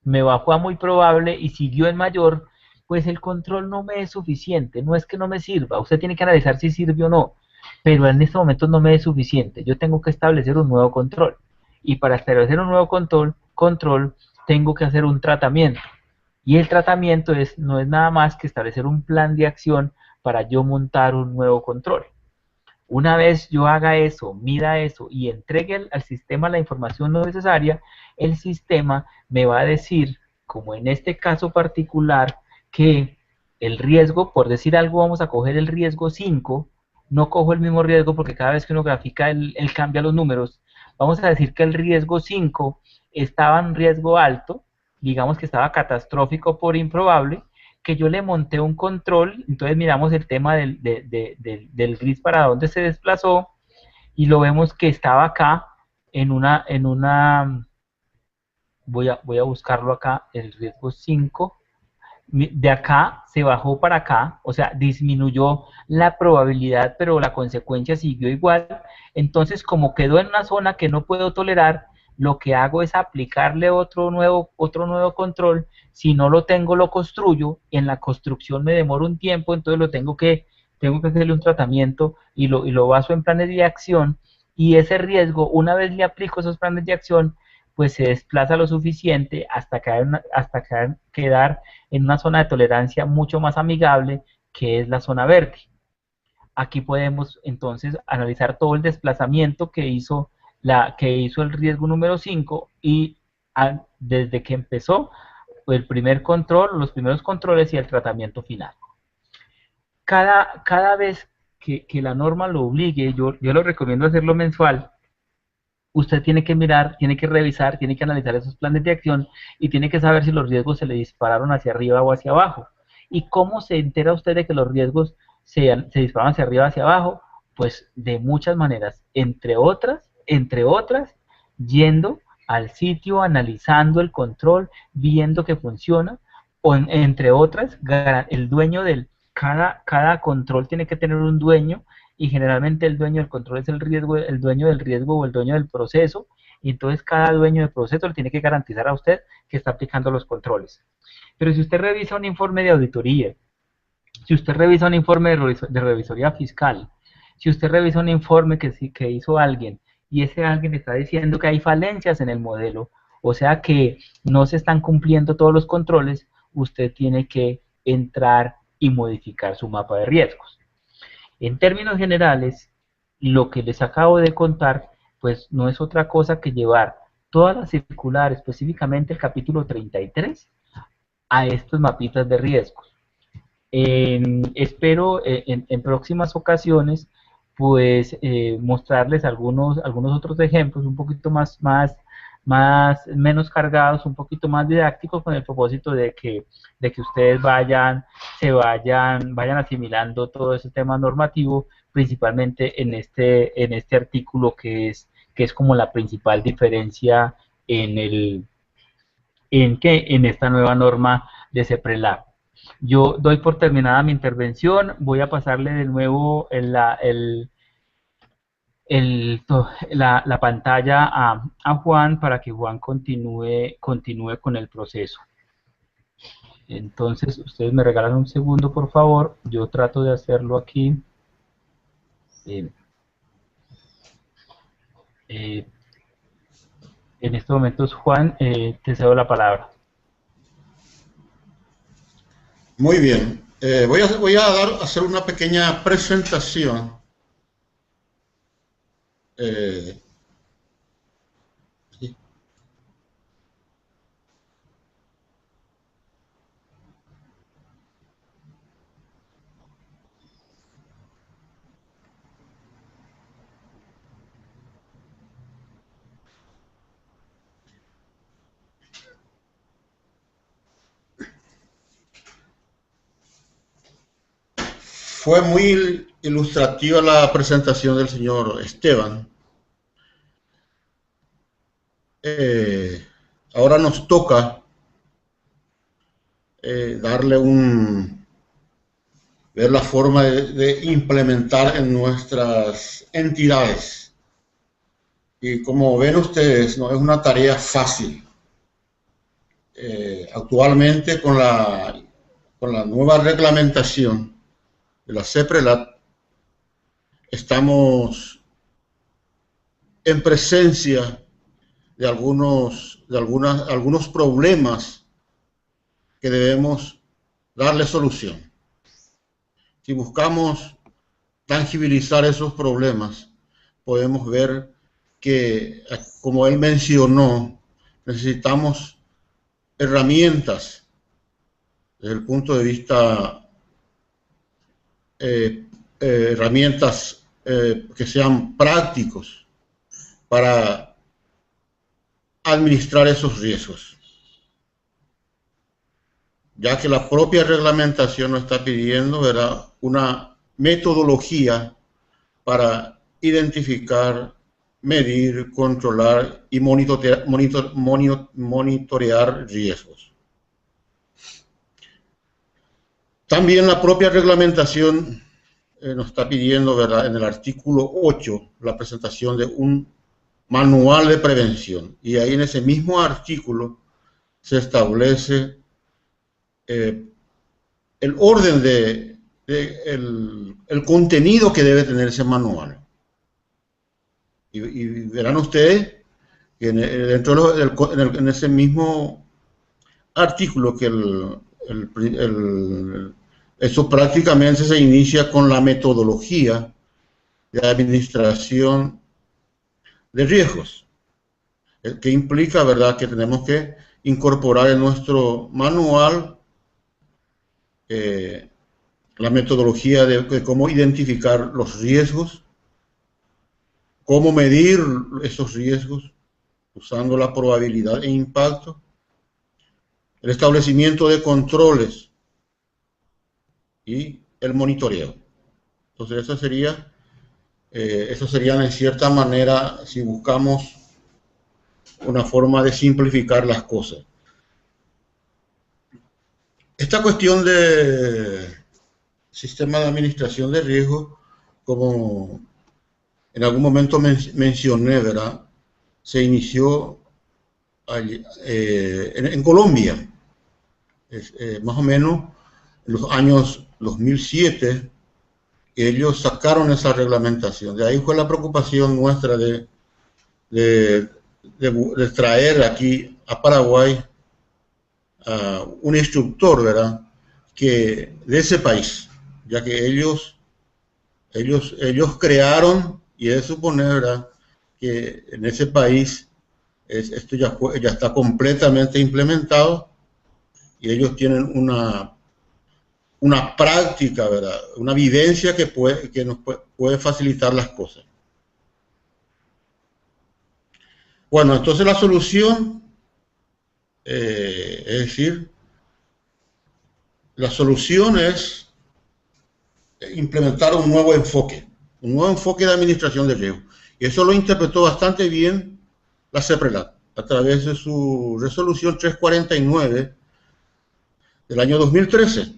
Speaker 2: me bajó a muy probable y siguió en mayor. Pues el control no me es suficiente, no es que no me sirva, usted tiene que analizar si sirve o no, pero en este momento no me es suficiente, yo tengo que establecer un nuevo control, y para establecer un nuevo control tengo que hacer un tratamiento, y el tratamiento no es nada más que establecer un plan de acción para yo montar un nuevo control. Una vez yo haga eso, mida eso y entregue al sistema la información no necesaria, el sistema me va a decir, como en este caso particular, que el riesgo, por decir algo, vamos a coger el riesgo 5, no cojo el mismo riesgo porque cada vez que uno grafica, él cambia los números. Vamos a decir que el riesgo 5 estaba en riesgo alto, digamos que estaba catastrófico por improbable, que yo le monté un control, entonces miramos el tema del gris para dónde se desplazó y lo vemos que estaba acá voy a buscarlo acá, el riesgo 5, de acá se bajó para acá, o sea, disminuyó la probabilidad, pero la consecuencia siguió igual. Entonces, como quedó en una zona que no puedo tolerar, lo que hago es aplicarle otro nuevo control. Si no lo tengo, lo construyo. En la construcción me demora un tiempo, entonces tengo que hacerle un tratamiento y lo baso en planes de acción. Y ese riesgo, una vez le aplico esos planes de acción, pues se desplaza lo suficiente hasta quedar en una zona de tolerancia mucho más amigable, que es la zona verde. Aquí podemos entonces analizar todo el desplazamiento que hizo el riesgo número 5 y desde que empezó el primer control, los primeros controles y el tratamiento final. Cada vez que la norma lo obligue, yo lo recomiendo hacerlo mensual, usted tiene que mirar, tiene que revisar, tiene que analizar esos planes de acción y tiene que saber si los riesgos se le dispararon hacia arriba o hacia abajo. ¿Y cómo se entera usted de que los riesgos se disparan hacia arriba o hacia abajo? Pues de muchas maneras, entre otras, yendo al sitio, analizando el control, viendo que funciona, o entre otras, el dueño cada control tiene que tener un dueño y generalmente el dueño del control es el dueño del riesgo o el dueño del proceso, y entonces cada dueño del proceso le tiene que garantizar a usted que está aplicando los controles. Pero si usted revisa un informe de auditoría, si usted revisa un informe de revisoría fiscal, si usted revisa un informe que hizo alguien y ese alguien está diciendo que hay falencias en el modelo, o sea que no se están cumpliendo todos los controles, usted tiene que entrar y modificar su mapa de riesgos. En términos generales, lo que les acabo de contar, pues no es otra cosa que llevar toda la circular, específicamente el capítulo 33, a estos mapitas de riesgos. Espero en próximas ocasiones pues mostrarles algunos otros ejemplos un poquito menos cargados, un poquito más didácticos, con el propósito de que ustedes vayan asimilando todo ese tema normativo, principalmente en este artículo que es como la principal diferencia en esta nueva norma de CEPRELAC. Yo doy por terminada mi intervención, voy a pasarle de nuevo la pantalla a Juan para que Juan continúe con el proceso. Entonces, ustedes me regalan un segundo, por favor. Yo trato de hacerlo aquí. En estos momentos, Juan, te cedo la palabra.
Speaker 1: Muy bien. Voy a hacer una pequeña presentación. Sí. Fue muy ilustrativa la presentación del señor Esteban. Ahora nos toca ver la forma de implementar en nuestras entidades. Y como ven ustedes, no es una tarea fácil. Actualmente con la nueva reglamentación de la CEPRELAC, estamos en presencia de algunos problemas que debemos darle solución. Si buscamos tangibilizar esos problemas, podemos ver que, como él mencionó, necesitamos herramientas desde el punto de vista, herramientas que sean prácticos para administrar esos riesgos, ya que la propia reglamentación nos está pidiendo, ¿verdad?, una metodología para identificar, medir, controlar y monitorear riesgos. También la propia reglamentación nos está pidiendo, ¿verdad?, en el artículo 8, la presentación de un manual de prevención. Y ahí en ese mismo artículo se establece el orden el contenido que debe tener ese manual. Y verán ustedes que en ese mismo artículo que eso prácticamente se inicia con la metodología de administración de riesgos, que implica, ¿verdad?, que tenemos que incorporar en nuestro manual la metodología de cómo identificar los riesgos, cómo medir esos riesgos usando la probabilidad e impacto, el establecimiento de controles y el monitoreo. Entonces eso serían en cierta manera, si buscamos una forma de simplificar las cosas. Esta cuestión de sistema de administración de riesgo, como en algún momento mencioné, ¿verdad?, se inició en Colombia, más o menos en los años 2007, ellos sacaron esa reglamentación. De ahí fue la preocupación nuestra de traer aquí a Paraguay a un instructor, ¿verdad?, de ese país, ya que ellos crearon, y es de suponer, ¿verdad?, que en ese país esto ya está completamente implementado, y ellos tienen una práctica, ¿verdad?, una vivencia que nos puede facilitar las cosas. Bueno, entonces la solución, es decir, la solución es implementar un nuevo enfoque de administración de riesgo. Y eso lo interpretó bastante bien la CEPRELAC a través de su resolución 349 del año 2013,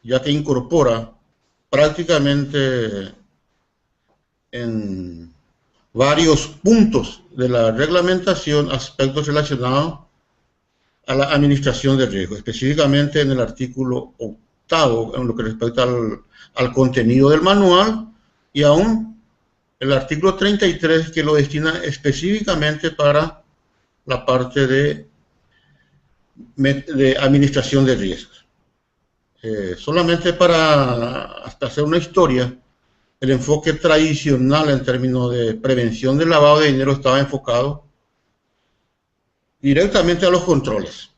Speaker 1: ya que incorpora prácticamente en varios puntos de la reglamentación aspectos relacionados a la administración de riesgo, específicamente en el artículo 8, en lo que respecta al contenido del manual, y aún el artículo 33, que lo destina específicamente para la parte de administración de riesgos. Solamente para hacer una historia, el enfoque tradicional en términos de prevención del lavado de dinero estaba enfocado directamente a los controles.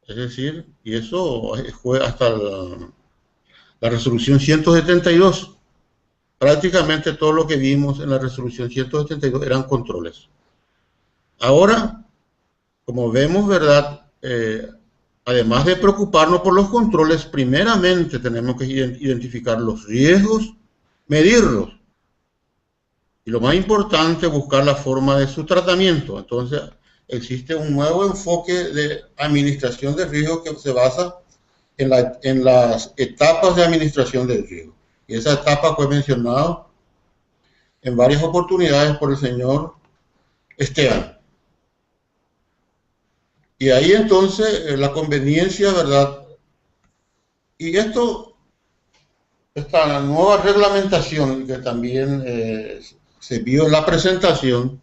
Speaker 1: Es decir, y eso fue hasta la resolución 172. Prácticamente todo lo que vimos en la resolución 172 eran controles. Ahora, como vemos, ¿verdad?, además de preocuparnos por los controles, primeramente tenemos que identificar los riesgos, medirlos, y lo más importante, buscar la forma de su tratamiento. Entonces, existe un nuevo enfoque de administración de riesgo que se basa en las etapas de administración del riesgo. Y esa etapa fue mencionada en varias oportunidades por el señor Esteban. Y ahí entonces la conveniencia, ¿verdad? Y esta nueva reglamentación que también se vio en la presentación,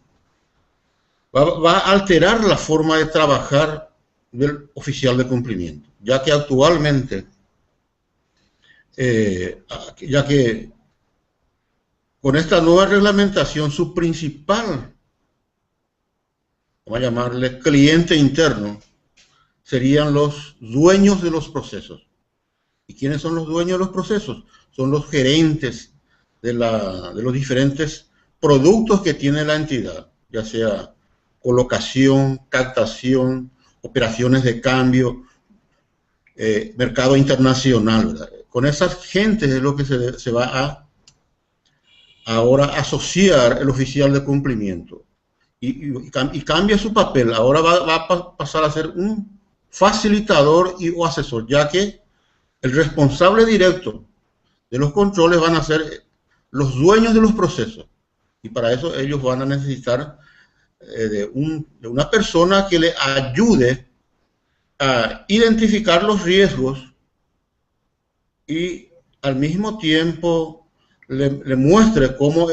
Speaker 1: va a alterar la forma de trabajar del oficial de cumplimiento, ya que actualmente, Con esta nueva reglamentación, su principal, vamos a llamarle cliente interno, serían los dueños de los procesos. ¿Y quiénes son los dueños de los procesos? Son los gerentes de los diferentes productos que tiene la entidad, ya sea colocación, captación, operaciones de cambio, mercado internacional, ¿verdad? Con esas gentes es lo que se va a ahora asociar el oficial de cumplimiento. Y cambia su papel. Ahora va a pasar a ser un facilitador o asesor, ya que el responsable directo de los controles van a ser los dueños de los procesos. Y para eso ellos van a necesitar de una persona que le ayude a identificar los riesgos y al mismo tiempo le muestre cómo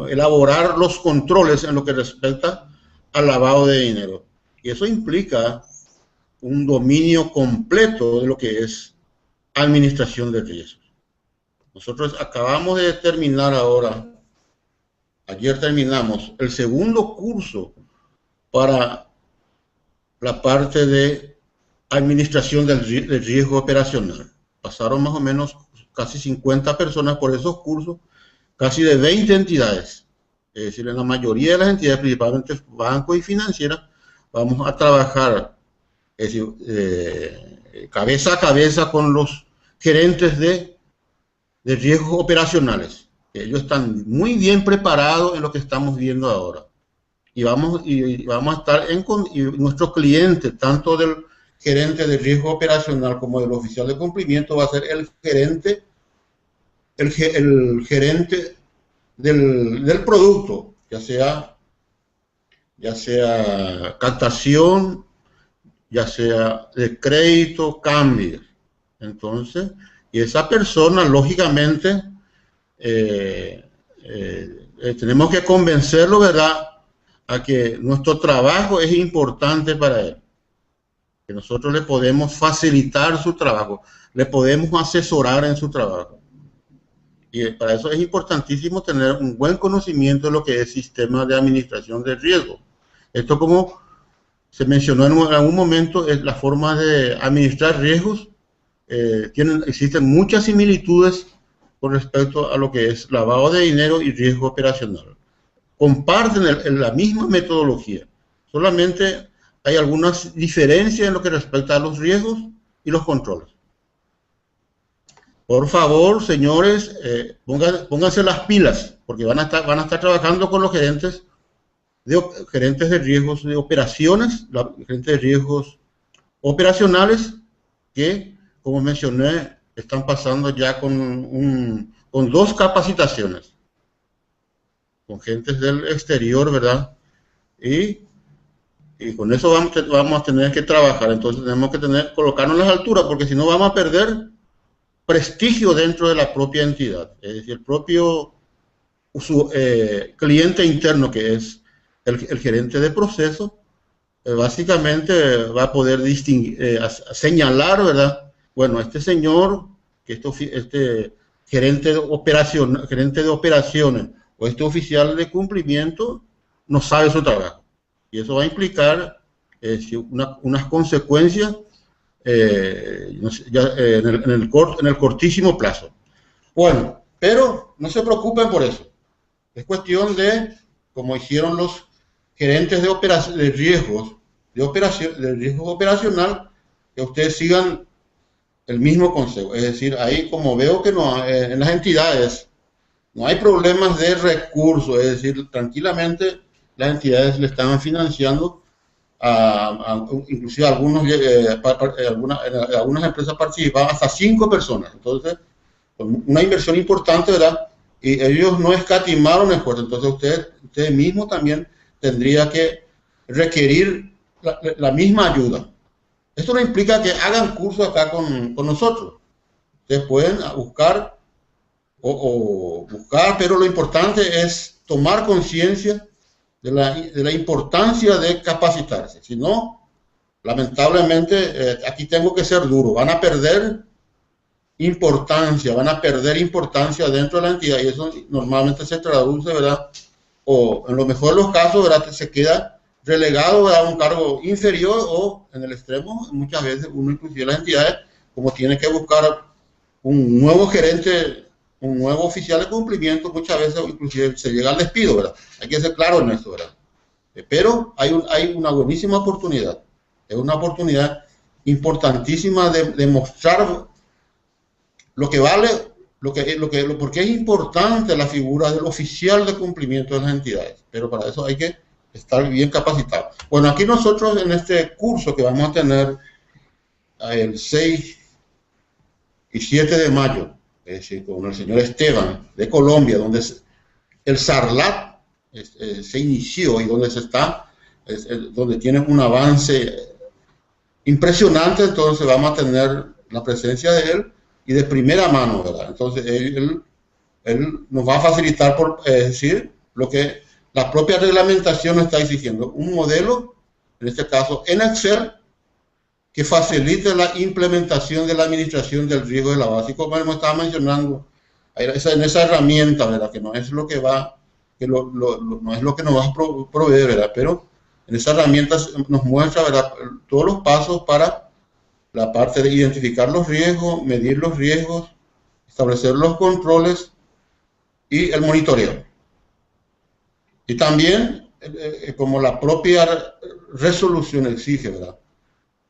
Speaker 1: elaborar los controles en lo que respecta al lavado de dinero. Y eso implica un dominio completo de lo que es administración de riesgos. Nosotros acabamos de terminar ahora, ayer terminamos, el segundo curso para la parte de administración del riesgo operacional. Pasaron más o menos casi 50 personas por esos cursos, casi de 20 entidades. Es decir, en la mayoría de las entidades, principalmente bancos y financieras, vamos a trabajar, es decir, cabeza a cabeza con los gerentes de riesgos operacionales. Ellos están muy bien preparados en lo que estamos viendo ahora. Y vamos a estar y nuestros clientes, tanto del gerente de riesgo operacional como del oficial de cumplimiento, va a ser el gerente del producto, ya sea captación, ya sea de crédito, cambio. Entonces, y esa persona, lógicamente, tenemos que convencerlo, ¿verdad?, a que nuestro trabajo es importante para él, que nosotros le podemos facilitar su trabajo, le podemos asesorar en su trabajo. Y para eso es importantísimo tener un buen conocimiento de lo que es sistema de administración de riesgo. Esto, como se mencionó en algún momento, es la forma de administrar riesgos. Existen muchas similitudes con respecto a lo que es lavado de dinero y riesgo operacional. Comparten la misma metodología, solamente hay algunas diferencias en lo que respecta a los riesgos y los controles. Por favor, señores, pónganse las pilas, porque van a estar trabajando con los gerentes de riesgos de operaciones, gerentes de riesgos operacionales, que, como mencioné, están pasando ya con 2 capacitaciones, con gentes del exterior, ¿verdad? Y con eso vamos a tener que trabajar. Entonces tenemos que colocarnos en las alturas, porque si no vamos a perder prestigio dentro de la propia entidad. Es decir, el propio cliente interno, que es el gerente de proceso, básicamente va a poder señalar, ¿verdad? Bueno, este señor, que este gerente de operaciones o este oficial de cumplimiento no sabe su trabajo. Y eso va a implicar unas consecuencias en el cortísimo plazo. Bueno, pero no se preocupen por eso. Es cuestión de, como hicieron los gerentes de riesgos operacional, que ustedes sigan el mismo consejo. Es decir, ahí, como veo que en las entidades no hay problemas de recursos, es decir, tranquilamente las entidades le estaban financiando inclusive algunas empresas participaban hasta 5 personas. Entonces, una inversión importante, ¿verdad? Y ellos no escatimaron esfuerzo. Entonces, ustedes mismos también tendría que requerir la misma ayuda. Esto no implica que hagan cursos acá con nosotros. Ustedes pueden buscar buscar, pero lo importante es tomar conciencia de la importancia de capacitarse. Si no, lamentablemente, aquí tengo que ser duro. Van a perder importancia, van a perder importancia dentro de la entidad, y eso normalmente se traduce, ¿verdad? O en lo mejor de los casos, ¿verdad? Se queda relegado, ¿verdad?, a un cargo inferior, o en el extremo, muchas veces uno, inclusive las entidades, como tiene que buscar un nuevo gerente, un nuevo oficial de cumplimiento, muchas veces inclusive se llega al despido, ¿verdad? Hay que ser claro en esto, ¿verdad? Pero hay una buenísima oportunidad, es una oportunidad importantísima de mostrar lo que vale, porque es importante la figura del oficial de cumplimiento de las entidades, pero para eso hay que estar bien capacitado. Bueno, aquí nosotros en este curso que vamos a tener el 6 y 7 de mayo, es decir, con el señor Esteban de Colombia, donde el SARLAT se inició y donde donde tiene un avance impresionante, entonces vamos a tener la presencia de él y de primera mano, ¿verdad? Entonces él nos va a facilitar, es decir, lo que la propia reglamentación está exigiendo, un modelo, en este caso en Excel, que facilite la implementación de la administración del riesgo de la base. Como hemos estado mencionando, en esa herramienta, ¿verdad?, que no es lo que va, no es lo que nos va a proveer, ¿verdad?, pero en esa herramienta nos muestra, ¿verdad?, todos los pasos para la parte de identificar los riesgos, medir los riesgos, establecer los controles y el monitoreo. Y también, como la propia resolución exige, ¿verdad?,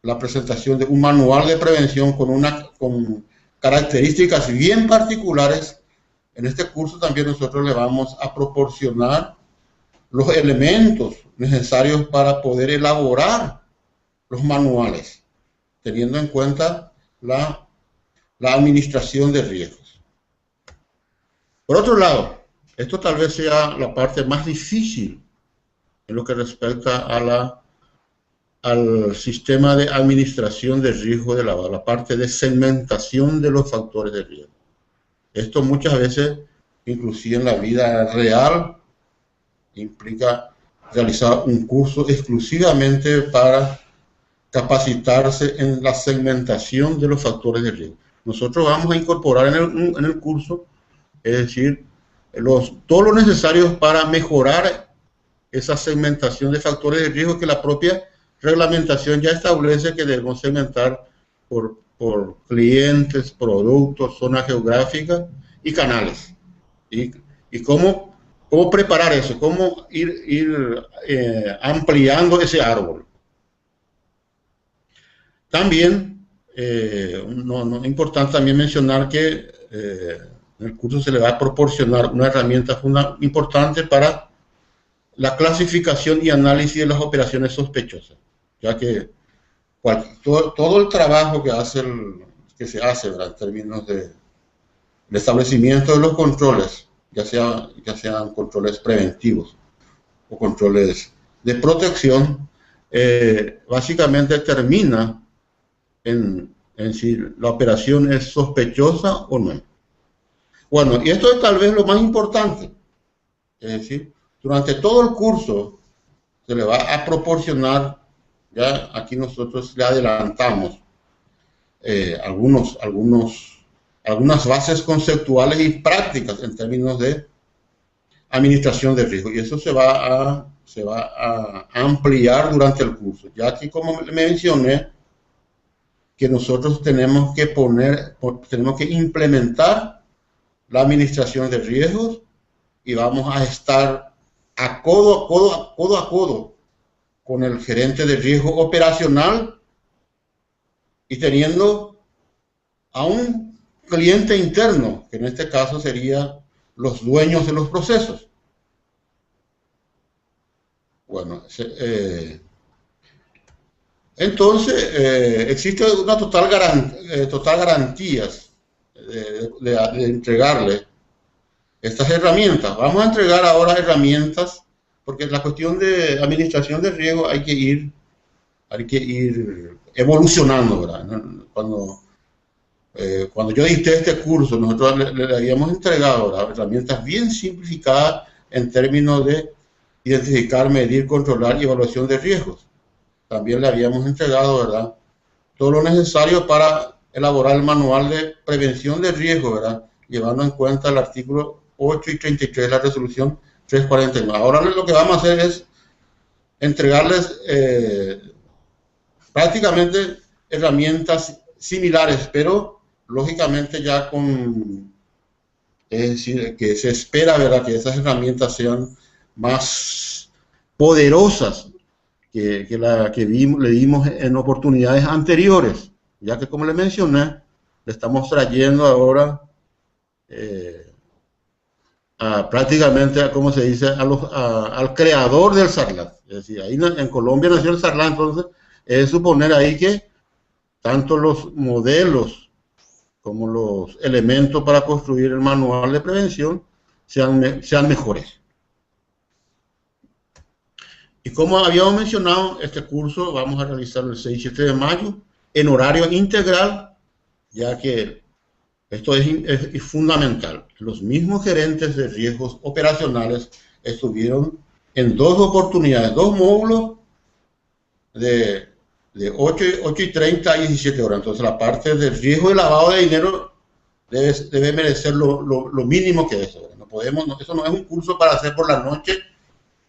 Speaker 1: la presentación de un manual de prevención con características bien particulares. En este curso también nosotros le vamos a proporcionar los elementos necesarios para poder elaborar los manuales, teniendo en cuenta la administración de riesgos. Por otro lado, esto tal vez sea la parte más difícil en lo que respecta al sistema de administración de riesgo de la parte de segmentación de los factores de riesgo. Esto muchas veces, inclusive en la vida real, implica realizar un curso exclusivamente para capacitarse en la segmentación de los factores de riesgo. Nosotros vamos a incorporar en el curso, es decir, todo lo necesario para mejorar esa segmentación de factores de riesgo que la propia reglamentación ya establece, que debemos segmentar por clientes, productos, zonas geográficas y canales. Y cómo preparar eso, cómo ir ampliando ese árbol. También, es importante también mencionar que en el curso se le va a proporcionar una herramienta importante para la clasificación y análisis de las operaciones sospechosas, ya que todo el trabajo que se hace, ¿verdad?, en términos de establecimiento de los controles, ya sean controles preventivos o controles de protección, básicamente termina en si la operación es sospechosa o no. Bueno, y esto es tal vez lo más importante, es decir, durante todo el curso se le va a proporcionar, ya aquí nosotros le adelantamos algunas bases conceptuales y prácticas en términos de administración de riesgo, y eso se va a ampliar durante el curso, ya que, como mencioné, que nosotros tenemos que implementar la administración de riesgos, y vamos a estar codo a codo con el gerente de riesgo operacional y teniendo a un cliente interno, que en este caso sería los dueños de los procesos. Bueno, entonces existe una total garantías de entregarle estas herramientas. Vamos a entregar ahora herramientas, porque la cuestión de administración de riesgo hay que ir evolucionando, ¿verdad? Cuando yo dicté este curso, nosotros le habíamos entregado, ¿verdad?, herramientas bien simplificadas en términos de identificar, medir, controlar y evaluación de riesgos. También le habíamos entregado, ¿verdad?, todo lo necesario para elaborar el manual de prevención de riesgo, ¿verdad? Llevando en cuenta el artículo 8 y 33 de la resolución 349. Ahora lo que vamos a hacer es entregarles prácticamente herramientas similares, pero lógicamente ya con, es decir, que se espera, ¿verdad?, que esas herramientas sean más poderosas que la que le dimos en oportunidades anteriores, ya que, como le mencioné, le estamos trayendo ahora prácticamente, como se dice, al creador del Sarlat. Es decir, ahí en Colombia nació el Sarlat, entonces es suponer ahí que tanto los modelos como los elementos para construir el manual de prevención sean mejores. Y como habíamos mencionado, este curso vamos a realizarlo el 6 y 7 de mayo en horario integral, ya que esto es fundamental. Los mismos gerentes de riesgos operacionales estuvieron en dos oportunidades, dos módulos de 8:30 a 17 horas. Entonces la parte del riesgo de lavado de dinero debe merecer lo mínimo que eso. No podemos, eso no es un curso para hacer por la noche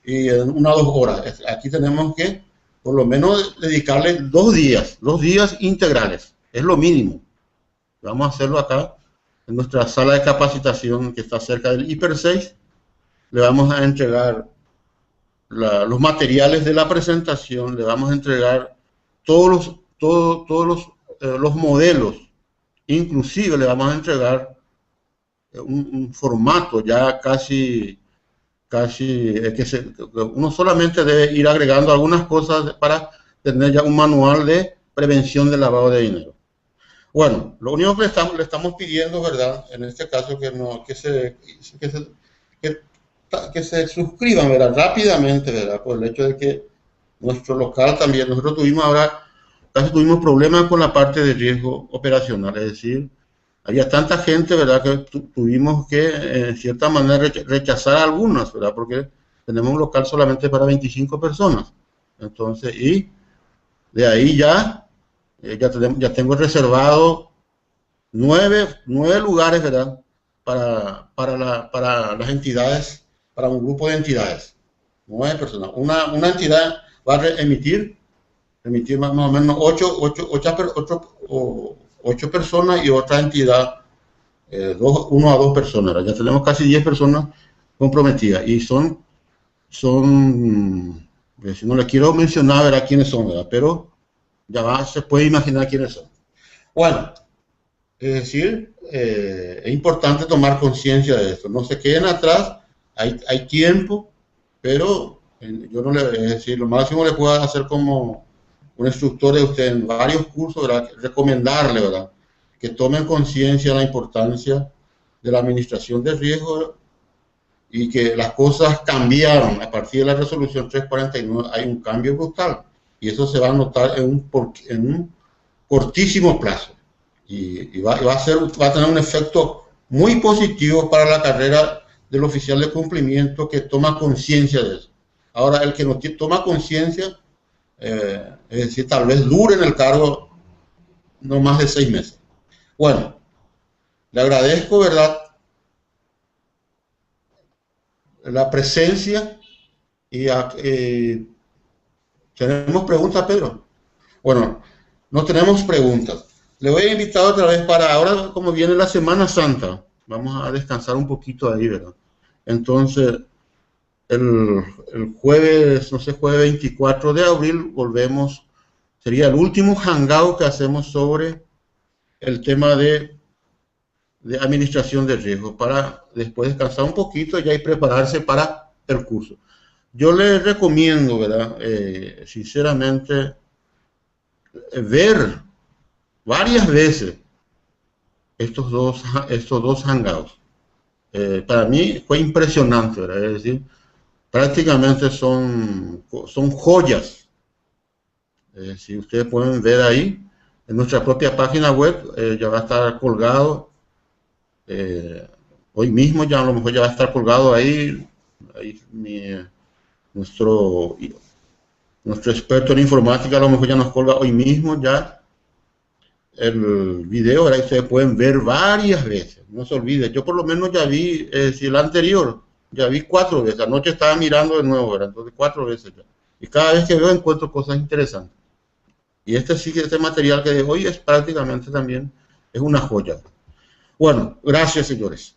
Speaker 1: y en 1 o 2 horas. Aquí tenemos que por lo menos dedicarle 2 días integrales. Es lo mínimo. Vamos a hacerlo acá en nuestra sala de capacitación que está cerca del Hiper 6. Le vamos a entregar los materiales de la presentación, le vamos a entregar todos los modelos, inclusive le vamos a entregar un formato ya casi que uno solamente debe ir agregando algunas cosas para tener ya un manual de prevención del lavado de dinero. Bueno, lo único que le estamos pidiendo, ¿verdad?, en este caso, que se suscriban, ¿verdad?, rápidamente, ¿verdad?, por el hecho de que nuestro local también, nosotros casi tuvimos problemas con la parte de riesgo operacional, es decir, había tanta gente, ¿verdad?, que tuvimos que, en cierta manera, rechazar a algunas, ¿verdad?, porque tenemos un local solamente para 25 personas. Entonces, y de ahí ya tengo reservado 9 lugares, ¿verdad?, para las entidades, para un grupo de entidades, 9 personas. Una entidad va a emitir más o menos 8 personas y otra entidad 1 a 2 personas, ¿verdad? Ya tenemos casi 10 personas comprometidas y si no les quiero mencionar, ¿verdad?, quiénes son, ¿verdad?, pero se puede imaginar quiénes son. Bueno, es decir, es importante tomar conciencia de esto. No se queden atrás, hay tiempo, pero yo no es decir, lo máximo le puedo hacer como un instructor de usted en varios cursos, ¿verdad?, recomendarle, ¿verdad?, que tomen conciencia de la importancia de la administración de riesgo y que las cosas cambiaron a partir de la resolución 349. Hay un cambio brutal y eso se va a notar en un cortísimo plazo y va a tener un efecto muy positivo para la carrera del oficial de cumplimiento que toma conciencia de eso. Ahora, el que no toma conciencia, es decir, tal vez dure en el cargo no más de 6 meses. Bueno, le agradezco, ¿verdad?, la presencia y ¿tenemos preguntas, Pedro? Bueno, no tenemos preguntas. Le voy a invitar otra vez para ahora, como viene la Semana Santa, vamos a descansar un poquito ahí, ¿verdad? Entonces, el jueves, no sé, jueves 24 de abril, volvemos, sería el último hangout que hacemos sobre el tema de administración de riesgo, para después descansar un poquito ya y prepararse para el curso. Yo les recomiendo, ¿verdad?, sinceramente, ver varias veces estos dos hangouts. Para mí fue impresionante, ¿verdad? Es decir, prácticamente son joyas. Si ustedes pueden ver ahí, en nuestra propia página web, ya va a estar colgado. Hoy mismo ya a lo mejor ya va a estar colgado ahí nuestro experto en informática a lo mejor ya nos colga hoy mismo ya el video, ¿verdad? Y ustedes pueden ver varias veces, no se olvide. Yo por lo menos ya vi, si el anterior, ya vi 4 veces. Anoche estaba mirando de nuevo, ¿verdad? Entonces 4 veces ya. Y cada vez que veo encuentro cosas interesantes. Y este sí que este material que de hoy es prácticamente también, es una joya. Bueno, gracias señores.